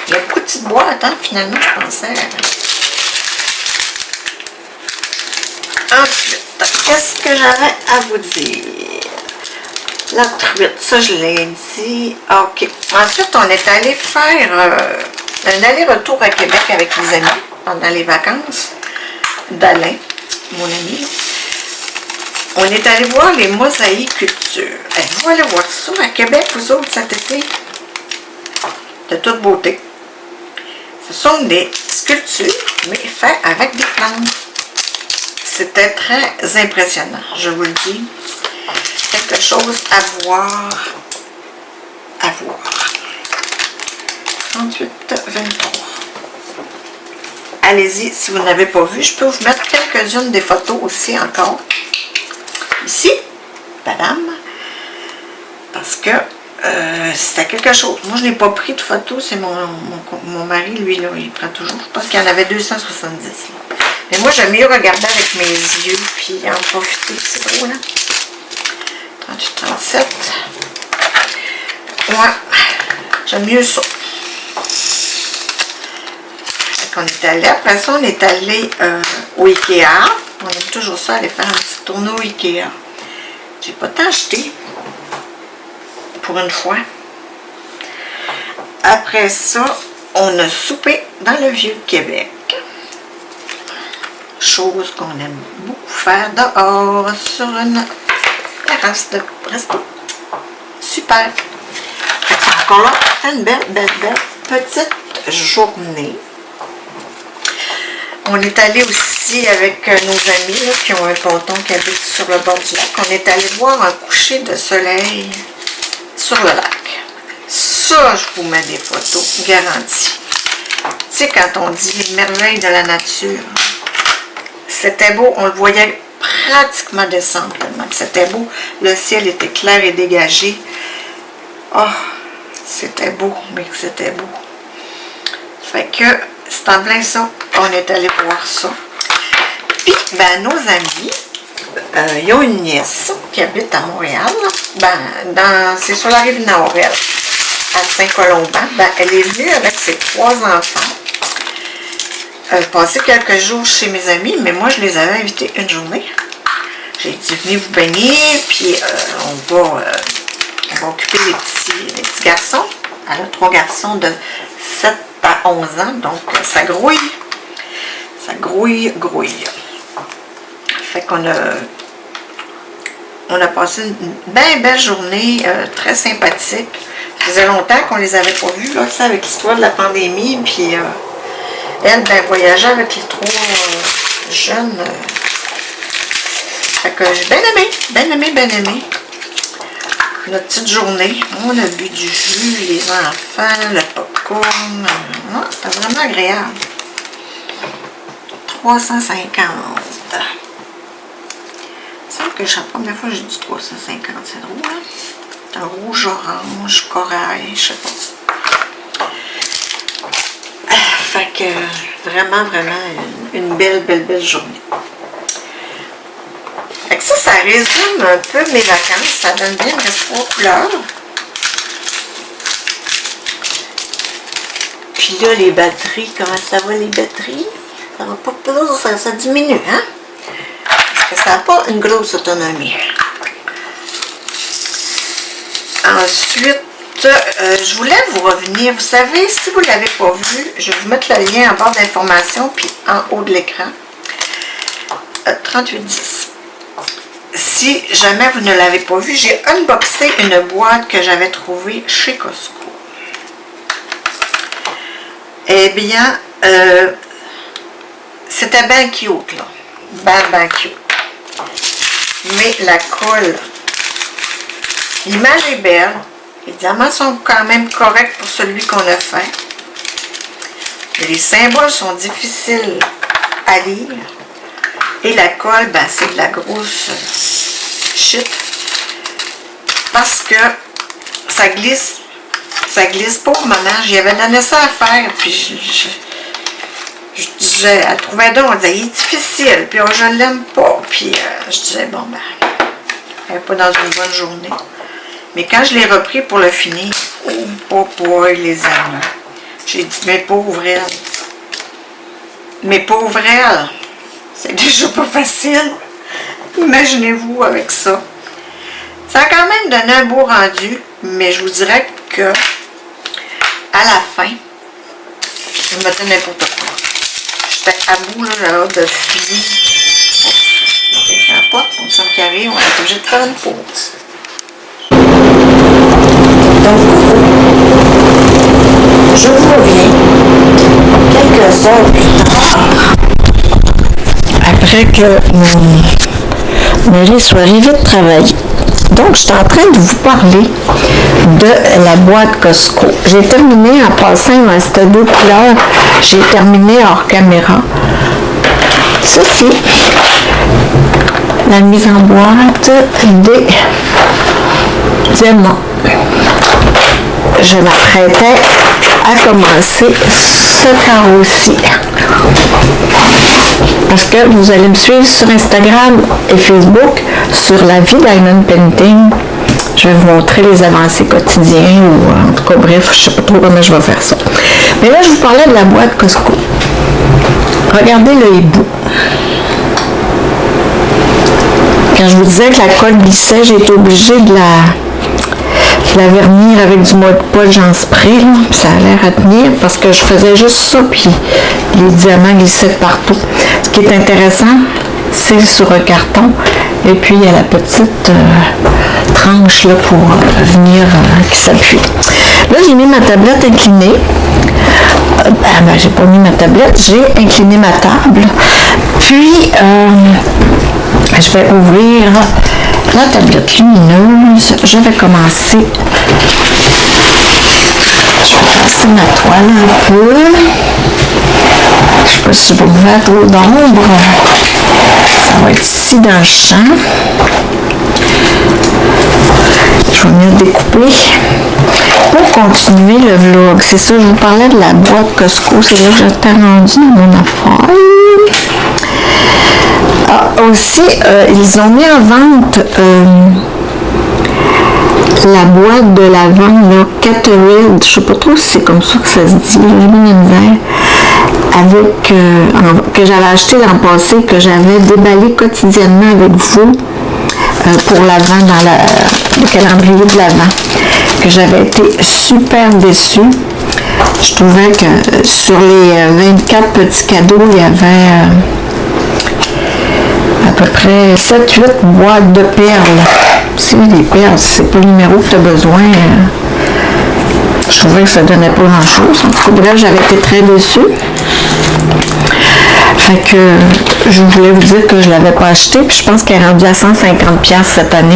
Il y a beaucoup de petites boîtes, hein, finalement, je pensais. Ensuite, qu'est-ce que j'avais à vous dire? La truite, ça je l'ai dit. OK. Ensuite, on est allé faire un aller-retour à Québec avec les amis pendant les vacances d'Alain, mon ami. On est allé voir les mosaïques culture. Vous allez voir ça à Québec, vous autres, cet été. De toute beauté. Ce sont des sculptures, mais faites avec des plantes. C'était très impressionnant, je vous le dis. Quelque chose à voir. À voir. 38, 23. Allez-y, si vous n'avez pas vu, je peux vous mettre quelques-unes des photos aussi encore. Ici, madame. Parce que c'était quelque chose. Moi, je n'ai pas pris de photos. C'est mon mari, lui, là, il prend toujours. Je pense qu'il y en avait 270. Là. Mais moi, j'aime mieux regarder avec mes yeux puis en profiter. C'est beau, là. 38, 37. Ouais, j'aime mieux ça. On est allé, après ça, on est allé au Ikea. On aime toujours ça, aller faire un petit tournoi au Ikea. J'ai pas tant acheté. Pour une fois. Après ça, on a soupé dans le Vieux-Québec. Chose qu'on aime beaucoup faire dehors, sur une terrasse de resto. Super. Encore là, une belle petite journée. On est allé aussi avec nos amis là, qui ont un ponton qui habite sur le bord du lac. On est allé voir un coucher de soleil sur le lac. Ça, je vous mets des photos garanties. Tu sais, quand on dit les merveilles de la nature, c'était beau. On le voyait pratiquement descendre. C'était beau. Le ciel était clair et dégagé. Oh, c'était beau, mais c'était beau. Fait que c'est en plein ça. On est allé voir ça. Puis, ben, nos amis, ils ont une nièce qui habite à Montréal. Ben, c'est sur la rive nord, elle, à Saint-Colomban. Ben, elle est venue avec ses 3 enfants. Passer quelques jours chez mes amis, mais moi, je les avais invités une journée. J'ai dit, venez vous baigner, puis on va occuper les petits garçons. Elle a 3 garçons de 7 à 11 ans, donc ça grouille. Ça grouille. Fait qu'on a passé une bien belle journée, très sympathique. Ça faisait longtemps qu'on les avait pas vus, là, ça, avec l'histoire de la pandémie, puis elle, ben, voyageait avec les 3 jeunes. Fait que j'ai bien aimé. Notre petite journée. On a bu du jus, les enfants, le popcorn. C'était vraiment agréable. 350. Il me semble que chaque première fois j'ai dit 350. C'est drôle, hein? C'est un rouge, orange, corail, je sais pas. Fait que vraiment une belle journée. Fait que ça résume un peu mes vacances. Ça donne bien, il me reste 3 couleurs. Puis là, les batteries, comment ça va les batteries? Ça va pas plus, ça diminue, hein? Parce que ça n'a pas une grosse autonomie. Ensuite, je voulais vous revenir. Vous savez, si vous ne l'avez pas vu, je vais vous mettre le lien en barre d'information puis en haut de l'écran. 3810. Si jamais vous ne l'avez pas vu, j'ai unboxé une boîte que j'avais trouvée chez Costco. Eh bien, c'était bien cute, là. Ben cute. Mais la colle, l'image est belle. Les diamants sont quand même corrects pour celui qu'on a fait. Mais les symboles sont difficiles à lire. Et la colle, ben, c'est de la grosse shit. Parce que ça glisse. Ça glisse pas au moment. J'y avais donné ça à faire. Puis je disais, elle trouvait donc, on disait, il est difficile, puis je l'aime pas. Puis je disais, bon, ben, elle n'est pas dans une bonne journée. Mais quand je l'ai repris pour le finir, oh boy, les amis, j'ai dit, mais pauvre elle. Mais pauvre elle, c'est déjà pas facile. Imaginez-vous avec ça. Ça a quand même donné un beau rendu, mais je vous dirais que à la fin, je me disais n'importe quoi. J'étais à bout, là, j'avais hâte de finir. Quelqu'un pas, on sent qu'il arrive, on est obligé de faire une pause. Donc, je vous reviens quelques heures plus tard, après que mon mari soit arrivé de travailler. Donc, je suis en train de vous parler de la boîte Costco. J'ai terminé en passant, il me restait 2 couleurs. J'ai terminé hors caméra. Ceci, la mise en boîte des diamants. Je m'apprêtais à commencer ce carreau-ci. Parce que vous allez me suivre sur Instagram et Facebook sur la vie Diamond Painting. Je vais vous montrer les avancées quotidiennes ou en tout cas bref, je ne sais pas trop comment je vais faire ça. Mais là, je vous parlais de la boîte Costco. Regardez le hibou. Quand je vous disais que la colle glissait, j'ai été obligée de la vernir avec du mode poche en spray, là, puis ça a l'air à tenir parce que je faisais juste ça, puis les diamants glissaient partout. Ce qui est intéressant, c'est sur un carton, et puis il y a la petite tranche là, pour venir qui s'appuie. Là, j'ai mis ma tablette inclinée. J'ai pas mis ma tablette, j'ai incliné ma table. Puis, je vais ouvrir la tablette lumineuse. Je vais commencer. Je vais passer ma toile un peu. Je ne sais pas si je vais vous faire trop d'ombre. Ça va être ici dans le champ. Je vais venir découper. Pour continuer le vlog, c'est ça, je vous parlais de la boîte Costco. C'est là que j'étais rendue dans mon affaire. Aussi, ils ont mis en vente la boîte de lavande, Caterine, je ne sais pas trop si c'est comme ça que ça se dit, j'ai mis une misère, avec, que j'avais acheté l'an passé, que j'avais déballé quotidiennement avec vous pour l'Avent, dans le calendrier de l'Avent, que j'avais été super déçue. Je trouvais que sur les 24 petits cadeaux, il y avait à peu près 7-8 boîtes de perles. Si les perles, c'est pas le numéro que tu as besoin. Je trouvais que ça donnait pas grand-chose. En tout cas, bref, j'avais été très déçue. Fait que je voulais vous dire que je l'avais pas acheté, puis je pense qu'elle est rendue à 150$ cette année.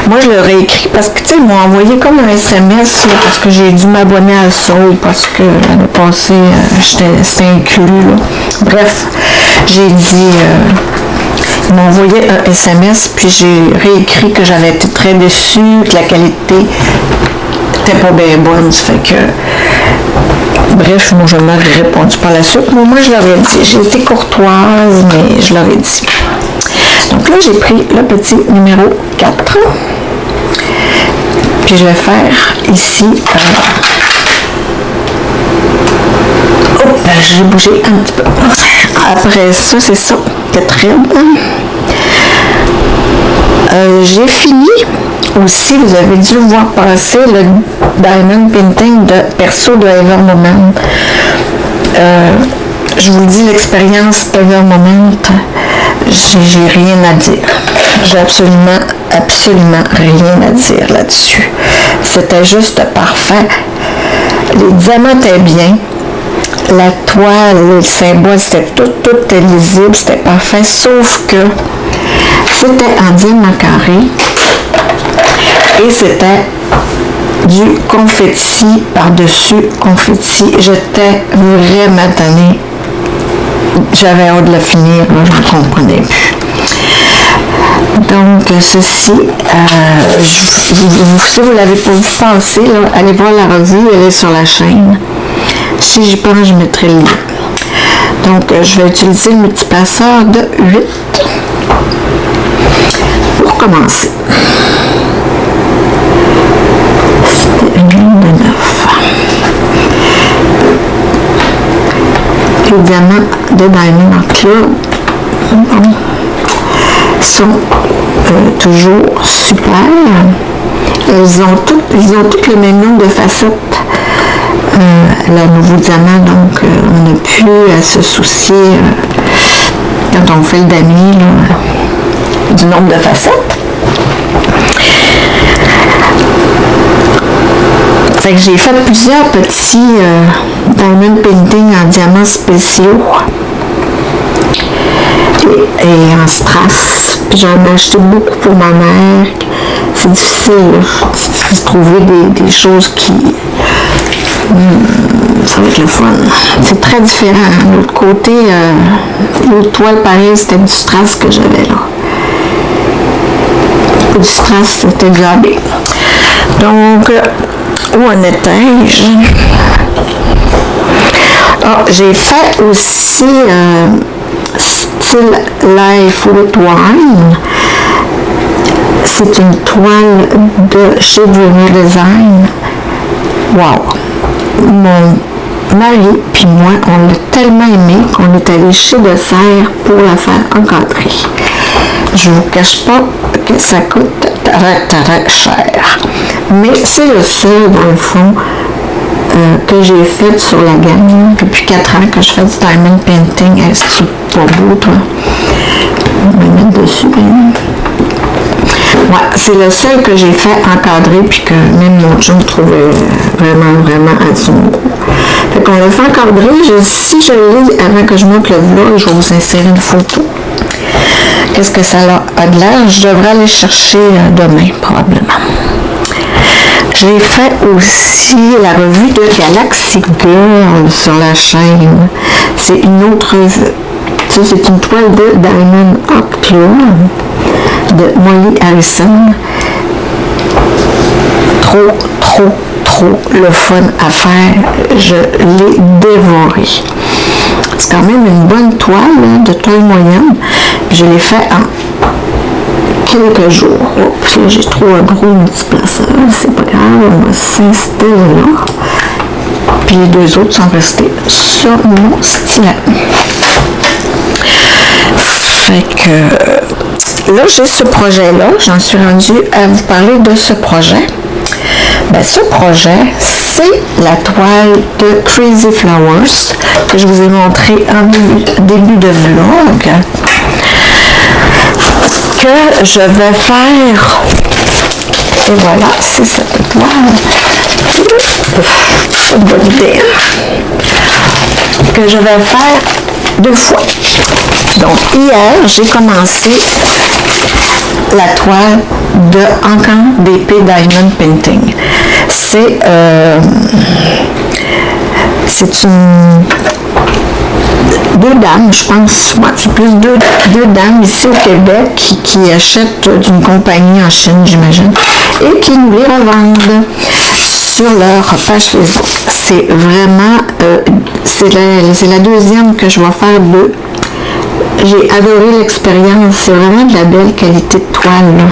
Moi, je l'aurais écrit parce que, tu sais, ils m'ont envoyé comme un SMS, là, parce que j'ai dû m'abonner à Soul, parce que l'année passée, c'était inclus, là. Bref, j'ai dit... ils m'ont envoyé un SMS, puis j'ai réécrit que j'avais été très déçue, que la qualité n'était pas bien bonne. Ça fait que, bref, moi je m'en ai répondu par la suite. Moi, je leur ai dit, j'ai été courtoise, mais je leur ai dit. Donc là, j'ai pris le petit numéro 4. Puis je vais faire ici... j'ai bougé un petit peu. Après ça, c'est ça, quatrième. J'ai fini aussi, vous avez dû voir passer le Diamond Painting de Perso de Ever Moment. Je vous le dis, l'expérience Ever Moment, j'ai rien à dire. J'ai absolument rien à dire là-dessus. C'était juste parfait. Les diamants étaient bien. La toile, le symbole, c'était tout était lisible, c'était parfait, sauf que c'était en diamant carré et c'était du confetti par-dessus confetti. J'étais vraiment tannée. J'avais hâte de le finir, là, je ne comprenais plus. Donc, ceci, si vous ne l'avez pas vu passer, là, allez voir la revue, elle est sur la chaîne. Si j'y pense, je mettrai le lien. Donc, je vais utiliser le multiplaceur de 8 pour commencer. C'était une ligne de 9. Les diamants de Diamond Art Club sont toujours super. Ils ont toutes le même nombre de facettes. Le nouveau diamant, donc on n'a plus à se soucier quand on fait le damier du nombre de facettes. Fait que j'ai fait plusieurs petits diamond painting en diamants spéciaux et en strass. Puis j'en ai acheté beaucoup pour ma mère. C'est difficile de trouver des choses qui... ça va être le fun. C'est très différent. De l'autre côté, l'autre toile, pareil, c'était du strass que j'avais là. Du strass, c'était gabé. Donc, où en étais-je? J'ai fait aussi style Life with Wine. C'est une toile de chez Dreamer Design. Wow! Mon mari puis moi, on l'a tellement aimé qu'on est allé chez De Serre pour la faire encadrer. Je ne vous cache pas que ça coûte très cher. Mais c'est le seul, dans le fond, que j'ai fait sur la gamme. Depuis 4 ans que je fais du diamond painting. C'est pas beau, toi? On va mettre dessus, hein? Ouais, c'est le seul que j'ai fait encadrer puis que même mon chum trouvait vraiment à son goût. Fait qu'on l'a fait encadrer. Si je l'ai avant que je monte le vlog, je vais vous insérer une photo. Qu'est-ce que ça a de l'air? Je devrais aller chercher demain, probablement. J'ai fait aussi la revue de Galaxy Girl sur la chaîne. C'est une autre revue. Ça, c'est une toile de Diamond Art Club de Molly Harrison. Trop le fun à faire. Je l'ai dévoré. C'est quand même une bonne toile de taille moyenne. Je l'ai fait en quelques jours. Oups, là, j'ai trop un gros multiplaceur. C'est pas grave, on va s'installer là. Puis les deux autres sont restés sur mon stylet. Fait que là, j'ai ce projet-là. J'en suis rendue à vous parler de ce projet. Ben, ce projet, c'est la toile de Crazy Flowers que je vous ai montré en début de vlog. Que je vais faire, et voilà, c'est cette toile, bonne idée, que je vais faire 2 fois. Donc hier, j'ai commencé la toile de Encan d'épée Diamond Painting. C'est une... 2 dames, je pense, ouais, c'est plus deux dames ici au Québec qui achètent d'une compagnie en Chine, j'imagine, et qui nous les revendent sur leur page Facebook. C'est vraiment, c'est la deuxième que je vais faire de. J'ai adoré l'expérience, c'est vraiment de la belle qualité de toile, là.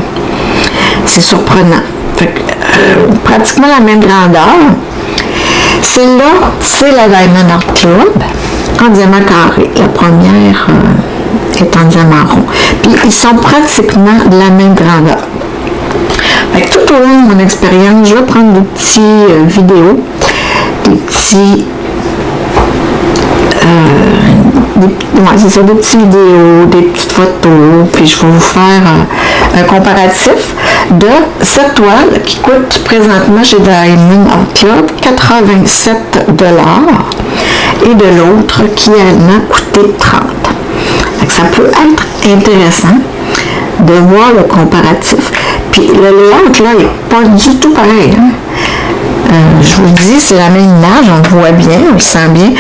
C'est surprenant. Fait que, pratiquement la même grandeur. Celle-là, c'est la Diamond Art Club. En diamant carré. La première est en diamant rond. Puis ils sont pratiquement de la même grandeur. Fait que tout au long de mon expérience, je vais prendre des petits vidéos, des petits des petites vidéos, des petites photos, puis je vais vous faire un comparatif de cette toile qui coûte présentement chez Diamond Art Club 87 $ et de l'autre qui m'a coûté 30. Donc, ça peut être intéressant de voir le comparatif. Puis le layout là n'est pas du tout pareil. Hein? Je vous le dis, c'est la même image, on le voit bien, on le sent bien,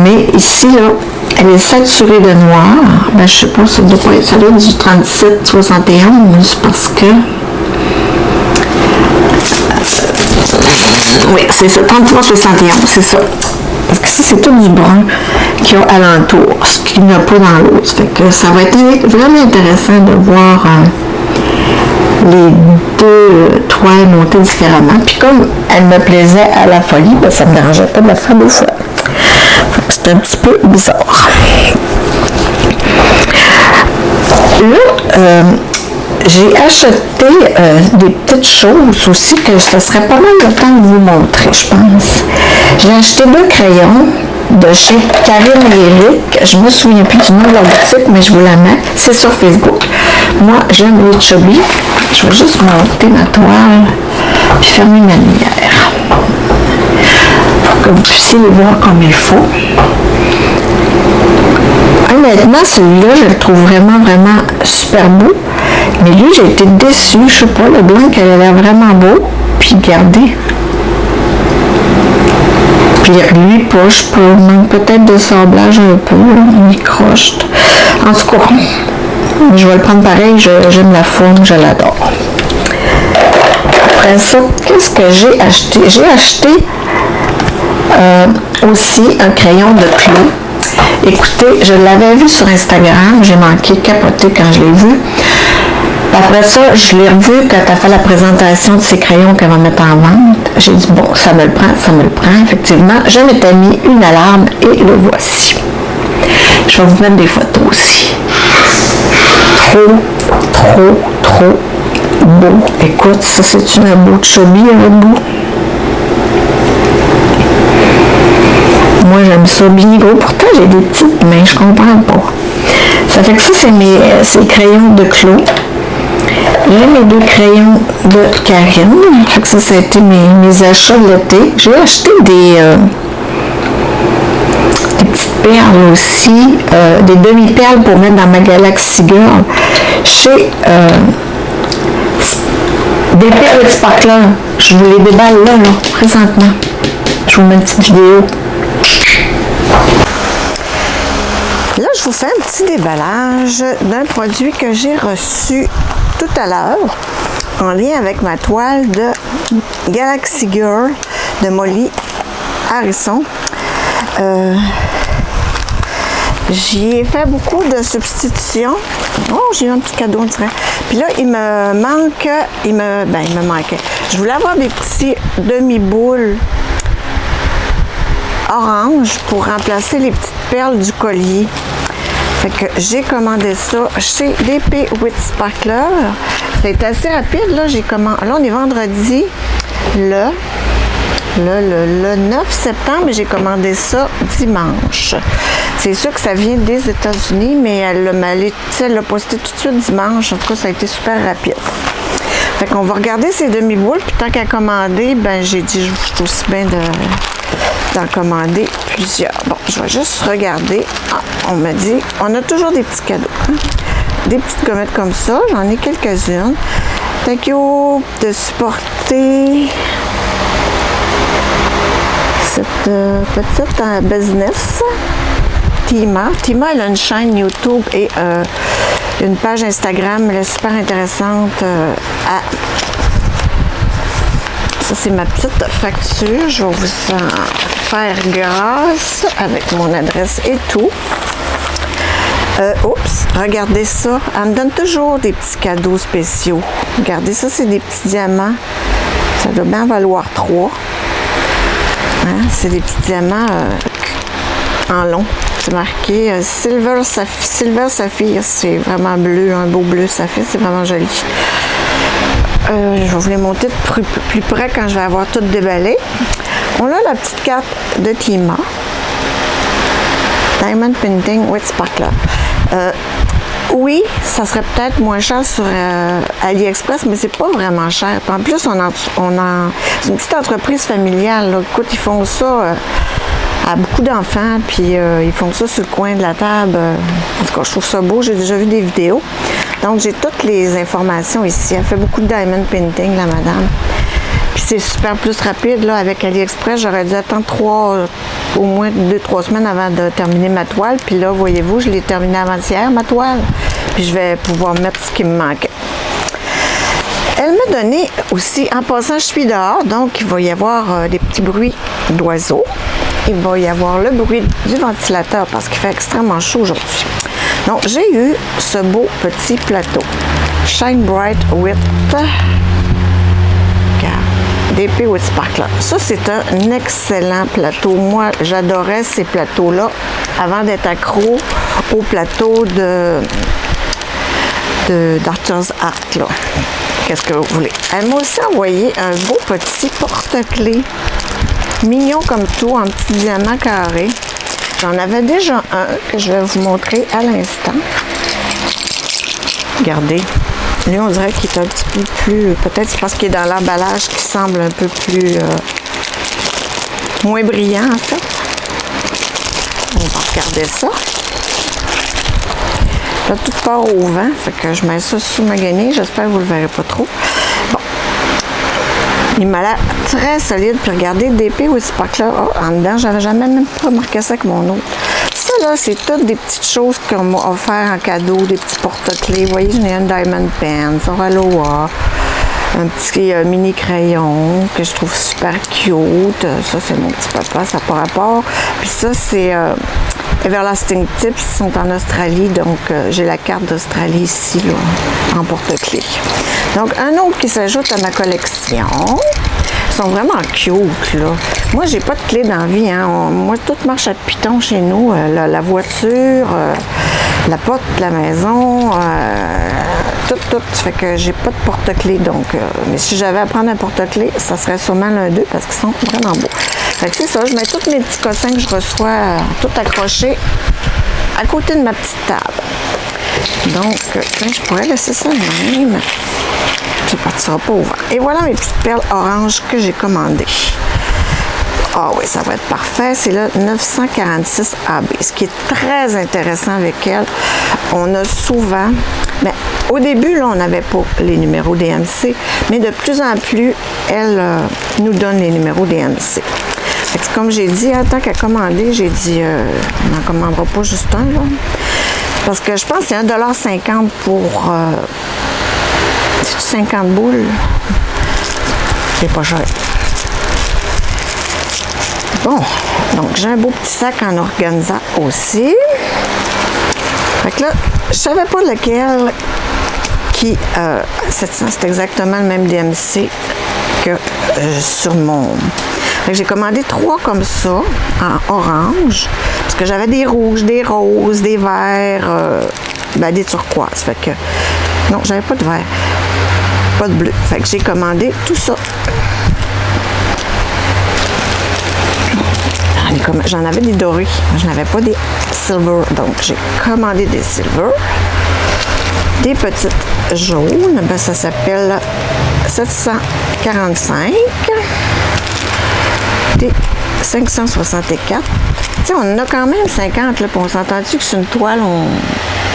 mais ici là, elle est saturée de noir. Ben, je sais pas, ça doit pas être, ça doit être du 37-71 parce que oui, c'est ça, 33-71, c'est ça. Parce que ici, c'est tout du brun. qu'il y a alentour, ce qu'il n'y a pas dans l'autre. Fait que ça va être vraiment intéressant de voir les deux toiles montées différemment. Puis comme elle me plaisait à la folie, ben, ça ne me dérangeait pas de la faire deux fois. C'est un petit peu bizarre. Là, j'ai acheté des petites choses aussi que ce serait pas mal le temps de vous montrer, je pense. J'ai acheté 2 crayons de chez Karine et Eric. Je me souviens plus du nom de leur boutique, mais je vous la mets. C'est sur Facebook. Moi, j'aime les chubby. Je vais juste monter ma toile puis fermer ma lumière pour que vous puissiez les voir comme il faut. Honnêtement, celui-là, je le trouve vraiment, vraiment super beau. Mais lui, j'ai été déçue. Je sais pas, le blanc, elle a l'air vraiment beau. Puis regardez. Puis lui, pas, je peux, manque peut-être de sablage un peu. Il croche. En tout cas, je vais le prendre pareil. J'aime la forme, je l'adore. Après ça, qu'est-ce que j'ai acheté? J'ai acheté aussi un crayon de clou. Écoutez, je l'avais vu sur Instagram, j'ai manqué capoter quand je l'ai vu. Après ça, je l'ai revu quand elle a fait la présentation de ces crayons qu'elle va mettre en vente. J'ai dit, bon, ça me le prend, ça me le prend. Effectivement, je m'étais mis une alarme et le voici. Je vais vous mettre des photos aussi. Trop beau. Écoute, ça c'est un beau chubby à votre bout. Moi, j'aime ça bien gros. Pourtant, j'ai des petites mains, je comprends pas. Ça fait que ça, c'est ces crayons de Clos. J'ai mes 2 crayons de Karine. Fait que ça a été mes achats de l'été. J'ai acheté des petites perles aussi, des demi-perles pour mettre dans ma Galaxy Girl. Chez des perles sparkler. Je vous les déballe là, présentement. Je vous mets une petite vidéo. Là, je vous fais un petit déballage d'un produit que j'ai reçu tout à l'heure en lien avec ma toile de Galaxy Girl de Molly Harrison. J'y ai fait beaucoup de substitutions. Oh, j'ai eu un petit cadeau, on dirait. Puis là, il me manquait. Je voulais avoir des petits demi-boules orange pour remplacer les petites perles du collier. Fait que j'ai commandé ça chez DP with Sparkler. C'est assez rapide, là. Là, on est vendredi, le 9 septembre, et j'ai commandé ça dimanche. C'est sûr que ça vient des États-Unis, mais elle l'a posté tout de suite dimanche. En tout cas, ça a été super rapide. Fait qu'on va regarder ces demi-boules, puis tant qu'à commander, ben j'ai dit, je suis aussi bien d'en commander plusieurs. Bon, je vais juste regarder. Ah, on m'a dit, on a toujours des petits cadeaux. Hein? Des petites gommettes comme ça, j'en ai quelques-unes. Thank you de supporter cette petite business. Tima, elle a une chaîne YouTube et une page Instagram, elle est super intéressante. Ça, c'est ma petite facture. Je vais vous en faire grâce avec mon adresse et tout. Oups, regardez ça. Elle me donne toujours des petits cadeaux spéciaux. Regardez ça, c'est des petits diamants. Ça doit bien valoir 3. Hein? C'est des petits diamants en long. C'est marqué Silver Saphir. C'est vraiment bleu, un beau bleu saphir. C'est vraiment joli. Je vais vous les monter de plus près quand je vais avoir tout déballé. On a la petite carte de Tima. Diamond Painting with Sparkler. Oui, ça serait peut-être moins cher sur AliExpress, mais c'est pas vraiment cher. En plus, c'est une petite entreprise familiale. Là. Écoute, ils font ça à beaucoup d'enfants, puis ils font ça sur le coin de la table. En tout cas, je trouve ça beau. J'ai déjà vu des vidéos. Donc, j'ai toutes les informations ici. Elle fait beaucoup de diamond painting, la madame. Puis c'est super plus rapide. Là, avec AliExpress, j'aurais dû attendre au moins 2-3 semaines avant de terminer ma toile. Puis là, voyez-vous, je l'ai terminée avant-hier, ma toile. Puis je vais pouvoir mettre ce qui me manquait. Elle m'a donné aussi, en passant, je suis dehors, donc il va y avoir des petits bruits d'oiseaux. il va y avoir le bruit du ventilateur parce qu'il fait extrêmement chaud aujourd'hui. Donc, j'ai eu ce beau petit plateau. Shine Bright with DP Wood Sparkler. Ça, c'est un excellent plateau. Moi, j'adorais ces plateaux-là avant d'être accro au plateau de Doctor's Art, là. Qu'est-ce que vous voulez? Elle m'a aussi envoyé un beau petit porte-clés. Mignon comme tout, en petit diamant carré. J'en avais déjà un que je vais vous montrer à l'instant. Regardez. Lui, on dirait qu'il est un petit peu plus... Peut-être c'est parce qu'il est dans l'emballage qui semble un peu plus... moins brillant, en fait. On va regarder ça. Là, tout part au vent, fait que je mets ça sous ma guenille. J'espère que vous ne le verrez pas trop. Bon. Il m'a l'air très solide. Puis regardez, DP Wood Sparkler. Oh, en dedans, j'avais jamais même pas remarqué ça avec mon autre. Ça, là, c'est toutes des petites choses qu'on m'a offert en cadeau, des petits porte-clés. Vous voyez, j'en ai un Diamond Pen, sur Aloha, un petit mini crayon que je trouve super cute. Ça, c'est mon petit papa, ça n'a pas rapport. Puis ça, c'est Everlasting Tips, ils sont en Australie, donc j'ai la carte d'Australie ici, là, en porte-clés. Donc, un autre qui s'ajoute à ma collection. Ils sont vraiment cute, là. Moi, j'ai pas de clé dans la vie, hein. Moi, tout marche à piton chez nous. La voiture, la porte de la maison, tout. Fait que j'ai pas de porte-clés, donc... mais si j'avais à prendre un porte-clés, ça serait sûrement l'un d'eux, parce qu'ils sont vraiment beaux. Fait que c'est ça, je mets tous mes petits cossins que je reçois, tout accrochés à côté de ma petite table. Donc, je pourrais laisser ça même. Ça ne partira pas au vent. Et voilà mes petites perles oranges que j'ai commandées. Ah oui, ça va être parfait. C'est le 946 AB. Ce qui est très intéressant avec elle, on a souvent... Mais au début, là, on n'avait pas les numéros DMC, mais de plus en plus, elle nous donne les numéros DMC. Fait que comme j'ai dit, en tant qu'à commander, j'ai dit, on n'en commandera pas juste un, là. Parce que je pense que c'est 1,50$ pour... c'est 50 boules. C'est pas cher. Bon, donc j'ai un beau petit sac en organza aussi. Fait que là, je savais pas lequel qui... 700, c'est exactement le même DMC que sur mon... Fait que j'ai commandé 3 comme ça, en orange, parce que j'avais des rouges, des roses, des verts, des turquoises. Fait que... Non, j'avais pas de vert. Pas de bleu. Fait que j'ai commandé tout ça. J'en avais des dorés. Je n'avais pas des silver. Donc, j'ai commandé des silver. Des petites jaunes. Ben, ça s'appelle 745. Des 564. Tu sais, on en a quand même 50. Là, puis on s'entend-tu que c'est une toile,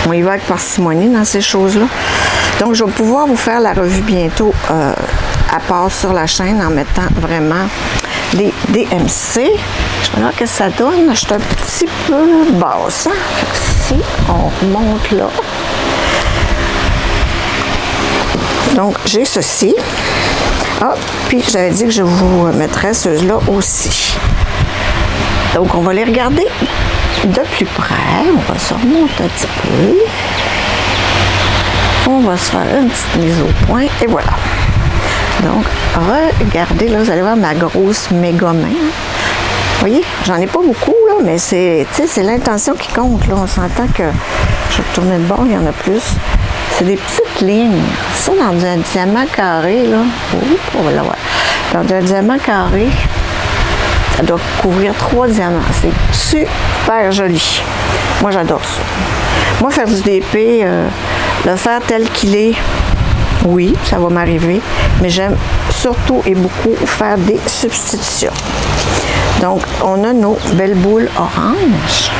on y va avec parcimonie dans ces choses-là. Donc, je vais pouvoir vous faire la revue bientôt à part sur la chaîne en mettant vraiment les DMC. Je vais voir que ça donne. Je suis un petit peu basse. Hein? Si on remonte là. Donc, j'ai ceci. Ah, puis j'avais dit que je vous mettrais ceux-là aussi. Donc, on va les regarder de plus près. On va se remonter un petit peu. On va se faire une petite mise au point. Et voilà. Donc, regardez, là, vous allez voir ma grosse méga main. Vous voyez, j'en ai pas beaucoup, là, mais c'est l'intention qui compte, là. On s'entend que, je vais tourner de bord, il y en a plus. C'est des petites lignes. Ça, dans un diamant carré, là. Oh, là, ouais. Dans un diamant carré, ça doit couvrir 3 diamants. C'est super joli. Moi, j'adore ça. Moi, faire du DP, le faire tel qu'il est, oui, ça va m'arriver, mais j'aime surtout et beaucoup faire des substitutions. Donc, on a nos belles boules oranges.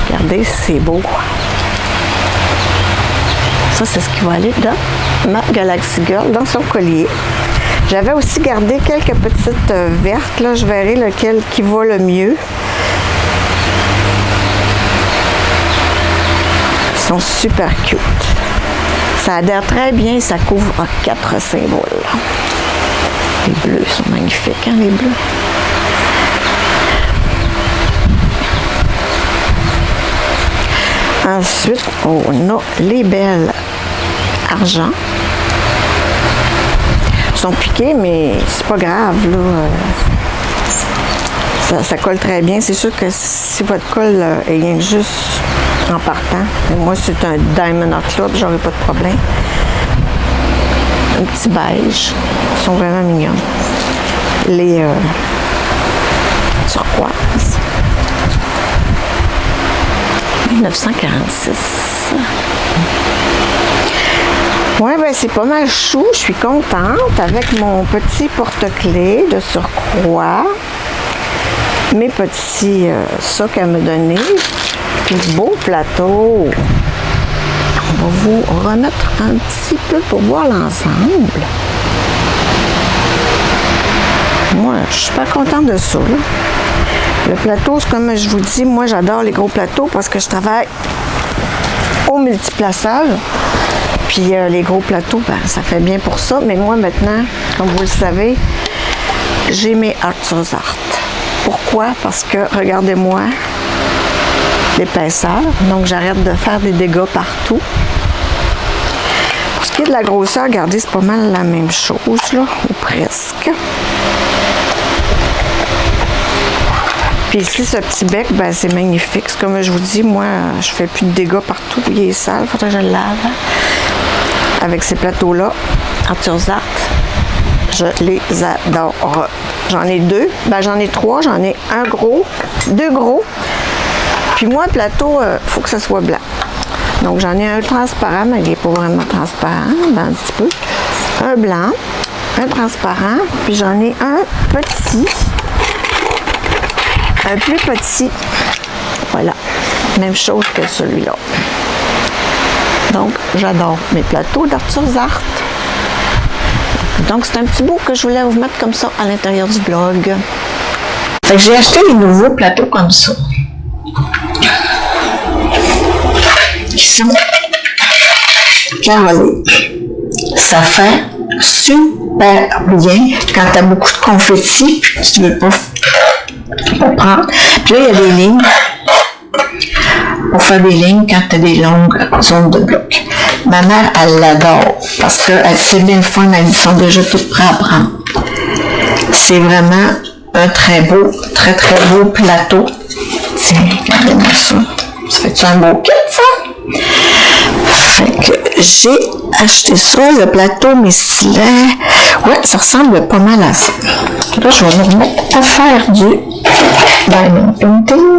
Regardez, c'est beau. Ça, c'est ce qui va aller dans ma Galaxy Girl, dans son collier. J'avais aussi gardé quelques petites vertes. Là, je verrai lequel qui va le mieux. Ils sont super cute. Ça adhère très bien, ça couvre 4 symboles. Les bleus sont magnifiques, hein, les bleus? Ensuite, on a les belles argent. Ils sont piqués, mais c'est pas grave, là. Ça colle très bien. C'est sûr que si votre colle est rien que juste en partant, moi c'est un Diamond Art Club, j'aurais pas de problème. Un petit beige. Ils sont vraiment mignons. Les turquoise. 1946. Ouais, ben c'est pas mal chou. Je suis contente avec mon petit porte-clés de surcroît. Mes petits sacs qu'elle m'a donné. Puis beau plateau. On va vous remettre un petit peu pour voir l'ensemble. Moi, je suis pas contente de ça, là. Le plateau, c'est comme je vous dis, moi j'adore les gros plateaux parce que je travaille au multiplaçage. Puis les gros plateaux, ben, ça fait bien pour ça. Mais moi maintenant, comme vous le savez, j'ai mes Arthur's Art. Pourquoi? Parce que, regardez-moi l'épaisseur. Donc j'arrête de faire des dégâts partout. Pour ce qui est de la grosseur, regardez, c'est pas mal la même chose, là, ou presque. Puis ici, ce petit bec, ben, c'est magnifique. Comme je vous dis, moi, je fais plus de dégâts partout. Il est sale, il faudrait que je le lave. Avec ces plateaux-là, Arthur's Art, je les adore. J'en ai deux, ben, j'en ai trois. J'en ai un gros, deux gros. Puis moi, un plateau, faut que ça soit blanc. Donc, j'en ai un transparent, mais il n'est pas vraiment transparent, ben, un petit peu. Un blanc, un transparent, puis j'en ai un petit. Un plus petit. Voilà. Même chose que celui-là. Donc, j'adore mes plateaux d'Arthur's Art. Donc, c'est un petit bout que je voulais vous mettre comme ça à l'intérieur du blog. Fait que j'ai acheté les nouveaux plateaux comme ça. Ils sont carrelés. Ça fait super bien quand tu as beaucoup de confettis puis tu veux pas prendre. Puis là, il y a des lignes pour faire des lignes quand tu as des longues zones de bloc. Ma mère, elle l'adore parce qu'elle sait bien le fun, elles sont déjà toutes prêtes à prendre. C'est vraiment un très beau, très beau plateau. Tiens, regardez-moi ça. Ça fait-tu un beau kit, ça? Fait que j'ai acheté ça, le plateau, mes stylets. Ouais, ça ressemble pas mal à ça. Là, je vais me remettre à faire du diamond painting.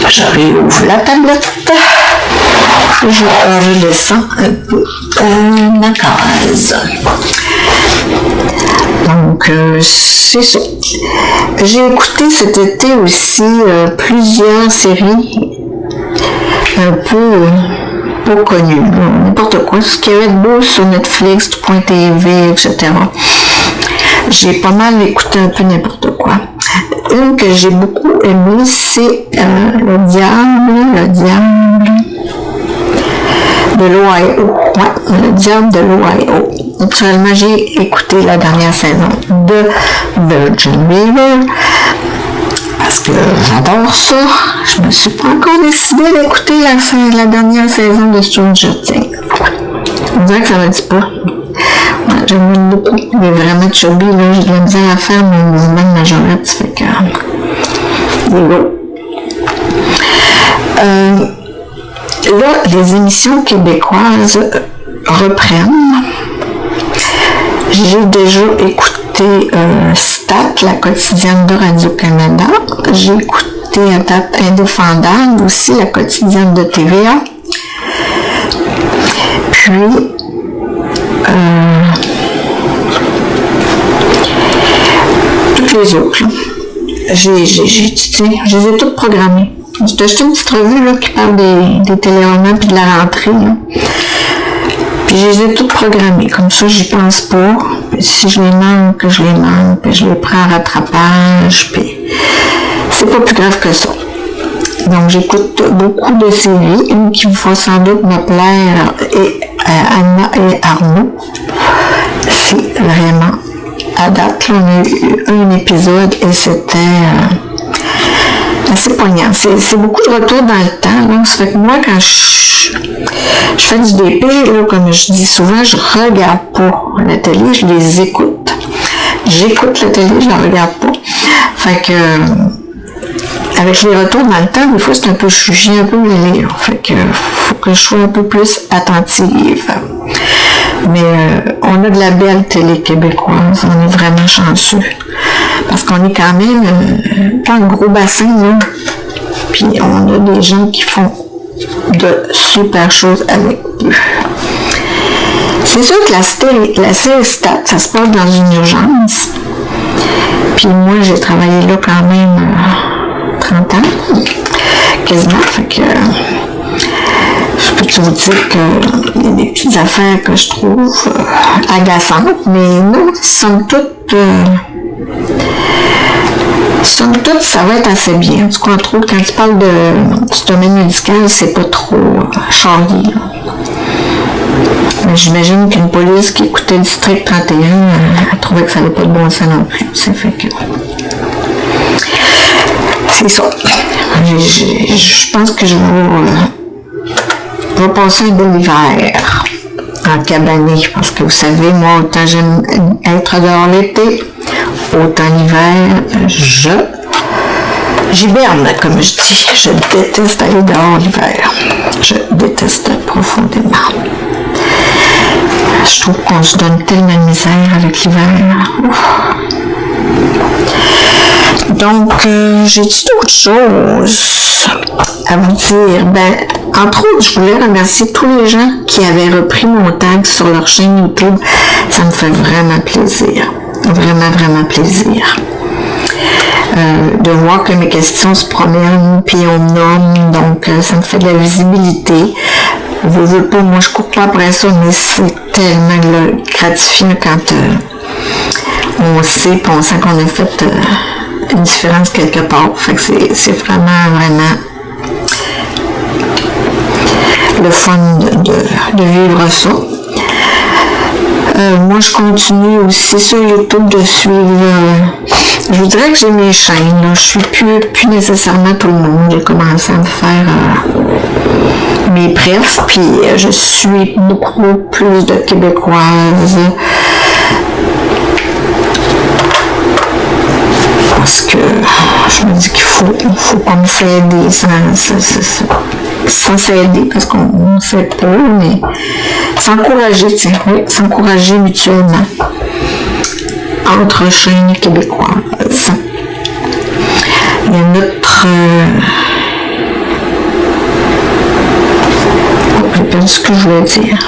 Je réouvre la tablette. Je descends un peu la case. Donc, c'est ça. J'ai écouté cet été aussi plusieurs séries un peu pas connues, n'importe quoi, ce qui avait de beau sur Netflix, .tv, etc. J'ai pas mal écouté un peu n'importe quoi. Une que j'ai beaucoup aimée, c'est le diable de l'Ohio. Ouais, le diable de l'Ohio. Naturellement, j'ai écouté la dernière saison de Virgin River parce que j'adore ça. Je me suis pas encore décidée d'écouter la dernière saison de Stranger Things. On dirait que ça me dit pas. Ouais, j'aime beaucoup. Il est vraiment chubby, là. J'ai de la misère à faire mon mouvement de majorette. Ça fait que... là, les émissions québécoises reprennent. J'ai déjà écouté Stat, la quotidienne de Radio-Canada. J'ai écouté à date indéfendable aussi, la quotidienne de TVA. Puis, toutes les autres. Je les ai toutes programmées. J'ai acheté une petite revue là, qui parle des téléromans puis de la rentrée. Là. Puis je les ai toutes programmées. Comme ça, j'y pense pas. Puis si je les manque, je les manque. Puis je les prends en rattrapage. Puis c'est pas plus grave que ça. Donc j'écoute beaucoup de séries. Une qui va sans doute me plaire est Anna et Arnaud. C'est vraiment à date. On a eu un épisode et c'était assez poignant. C'est beaucoup de retour dans le temps. Là. Ça fait que moi, quand je fais du DP, là, comme je dis souvent, je regarde pas la télé, je les écoute. J'écoute la télé, je la regarde pas. Fait que avec les retours dans le temps, des fois c'est un peu, j'ai un peu mêlé. Fait que faut que je sois un peu plus attentive. Mais on a de la belle télé québécoise, on est vraiment chanceux. Parce qu'on est quand même pas un gros bassin, là. Puis on a des gens qui font de super choses avec eux. C'est sûr que la série Stat, ça se passe dans une urgence. Puis moi, j'ai travaillé là quand même 30 ans, quasiment. Fait que je peux toujours dire qu'il y a des petites affaires que je trouve agaçantes, mais non, somme toute, ça va être assez bien. En tout cas, entre autres, quand tu parles du domaine médical, c'est pas trop charrié. Mais j'imagine qu'une police qui écoutait le district 31, elle trouvait que ça n'avait pas de bon sens non plus. Ça fait que c'est ça. Je pense que je vais passer un bel hiver en cabané, parce que vous savez, moi, autant j'aime être dehors l'été, autant l'hiver, j'hiberne, comme je dis. Je déteste aller dehors l'hiver. Je déteste profondément. Je trouve qu'on se donne tellement de misère avec l'hiver. Donc, j'ai dit d'autres choses à vous dire. Entre autres, je voulais remercier tous les gens qui avaient repris mon tag sur leur chaîne YouTube. Ça me fait vraiment plaisir. Vraiment, vraiment plaisir. De voir que mes questions se promènent, puis on me nomme, donc ça me fait de la visibilité. Je veux pas, moi je cours pas après ça, mais c'est tellement gratifiant quand on sait, puis on sent qu'on a fait une différence quelque part. Fait que c'est vraiment, vraiment le fun de vivre ça. Moi, je continue aussi sur YouTube de suivre. Je vous dirais que j'ai mes chaînes. Là. Je suis plus nécessairement tout le monde. J'ai commencé à me faire mes prefs, puis je suis beaucoup plus de Québécoises. Parce que je me dis qu'il faut comme s'aider sans s'aider, parce qu'on ne sait pas, mais s'encourager, tiens, oui, s'encourager mutuellement entre chaînes québécoises. Il y a notre... j'ai perdu ce que je voulais dire.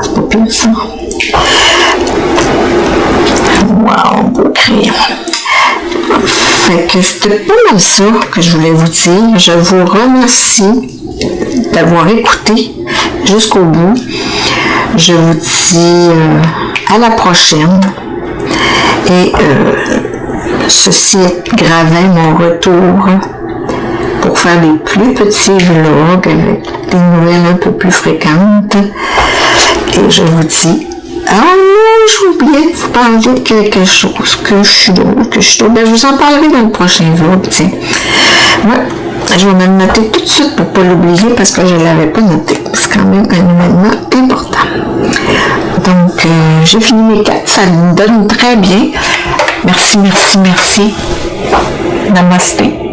C'est pas pire ça. Wow, beau crayon. Fait que c'était pas mal ça que je voulais vous dire. Je vous remercie d'avoir écouté jusqu'au bout. Je vous dis à la prochaine. Et ceci gravait mon retour pour faire des plus petits vlogs avec des nouvelles un peu plus fréquentes. Et je vous dis, ah non, j'ai oublié de vous parler de quelque chose que je suis drôle. Ben, je vous en parlerai dans le prochain vlog, tiens. Ouais, je vais me le noter tout de suite pour ne pas l'oublier parce que je ne l'avais pas noté. C'est quand même un événement important. Donc, j'ai fini mes 4. Ça me donne très bien. Merci, merci, merci. Namasté.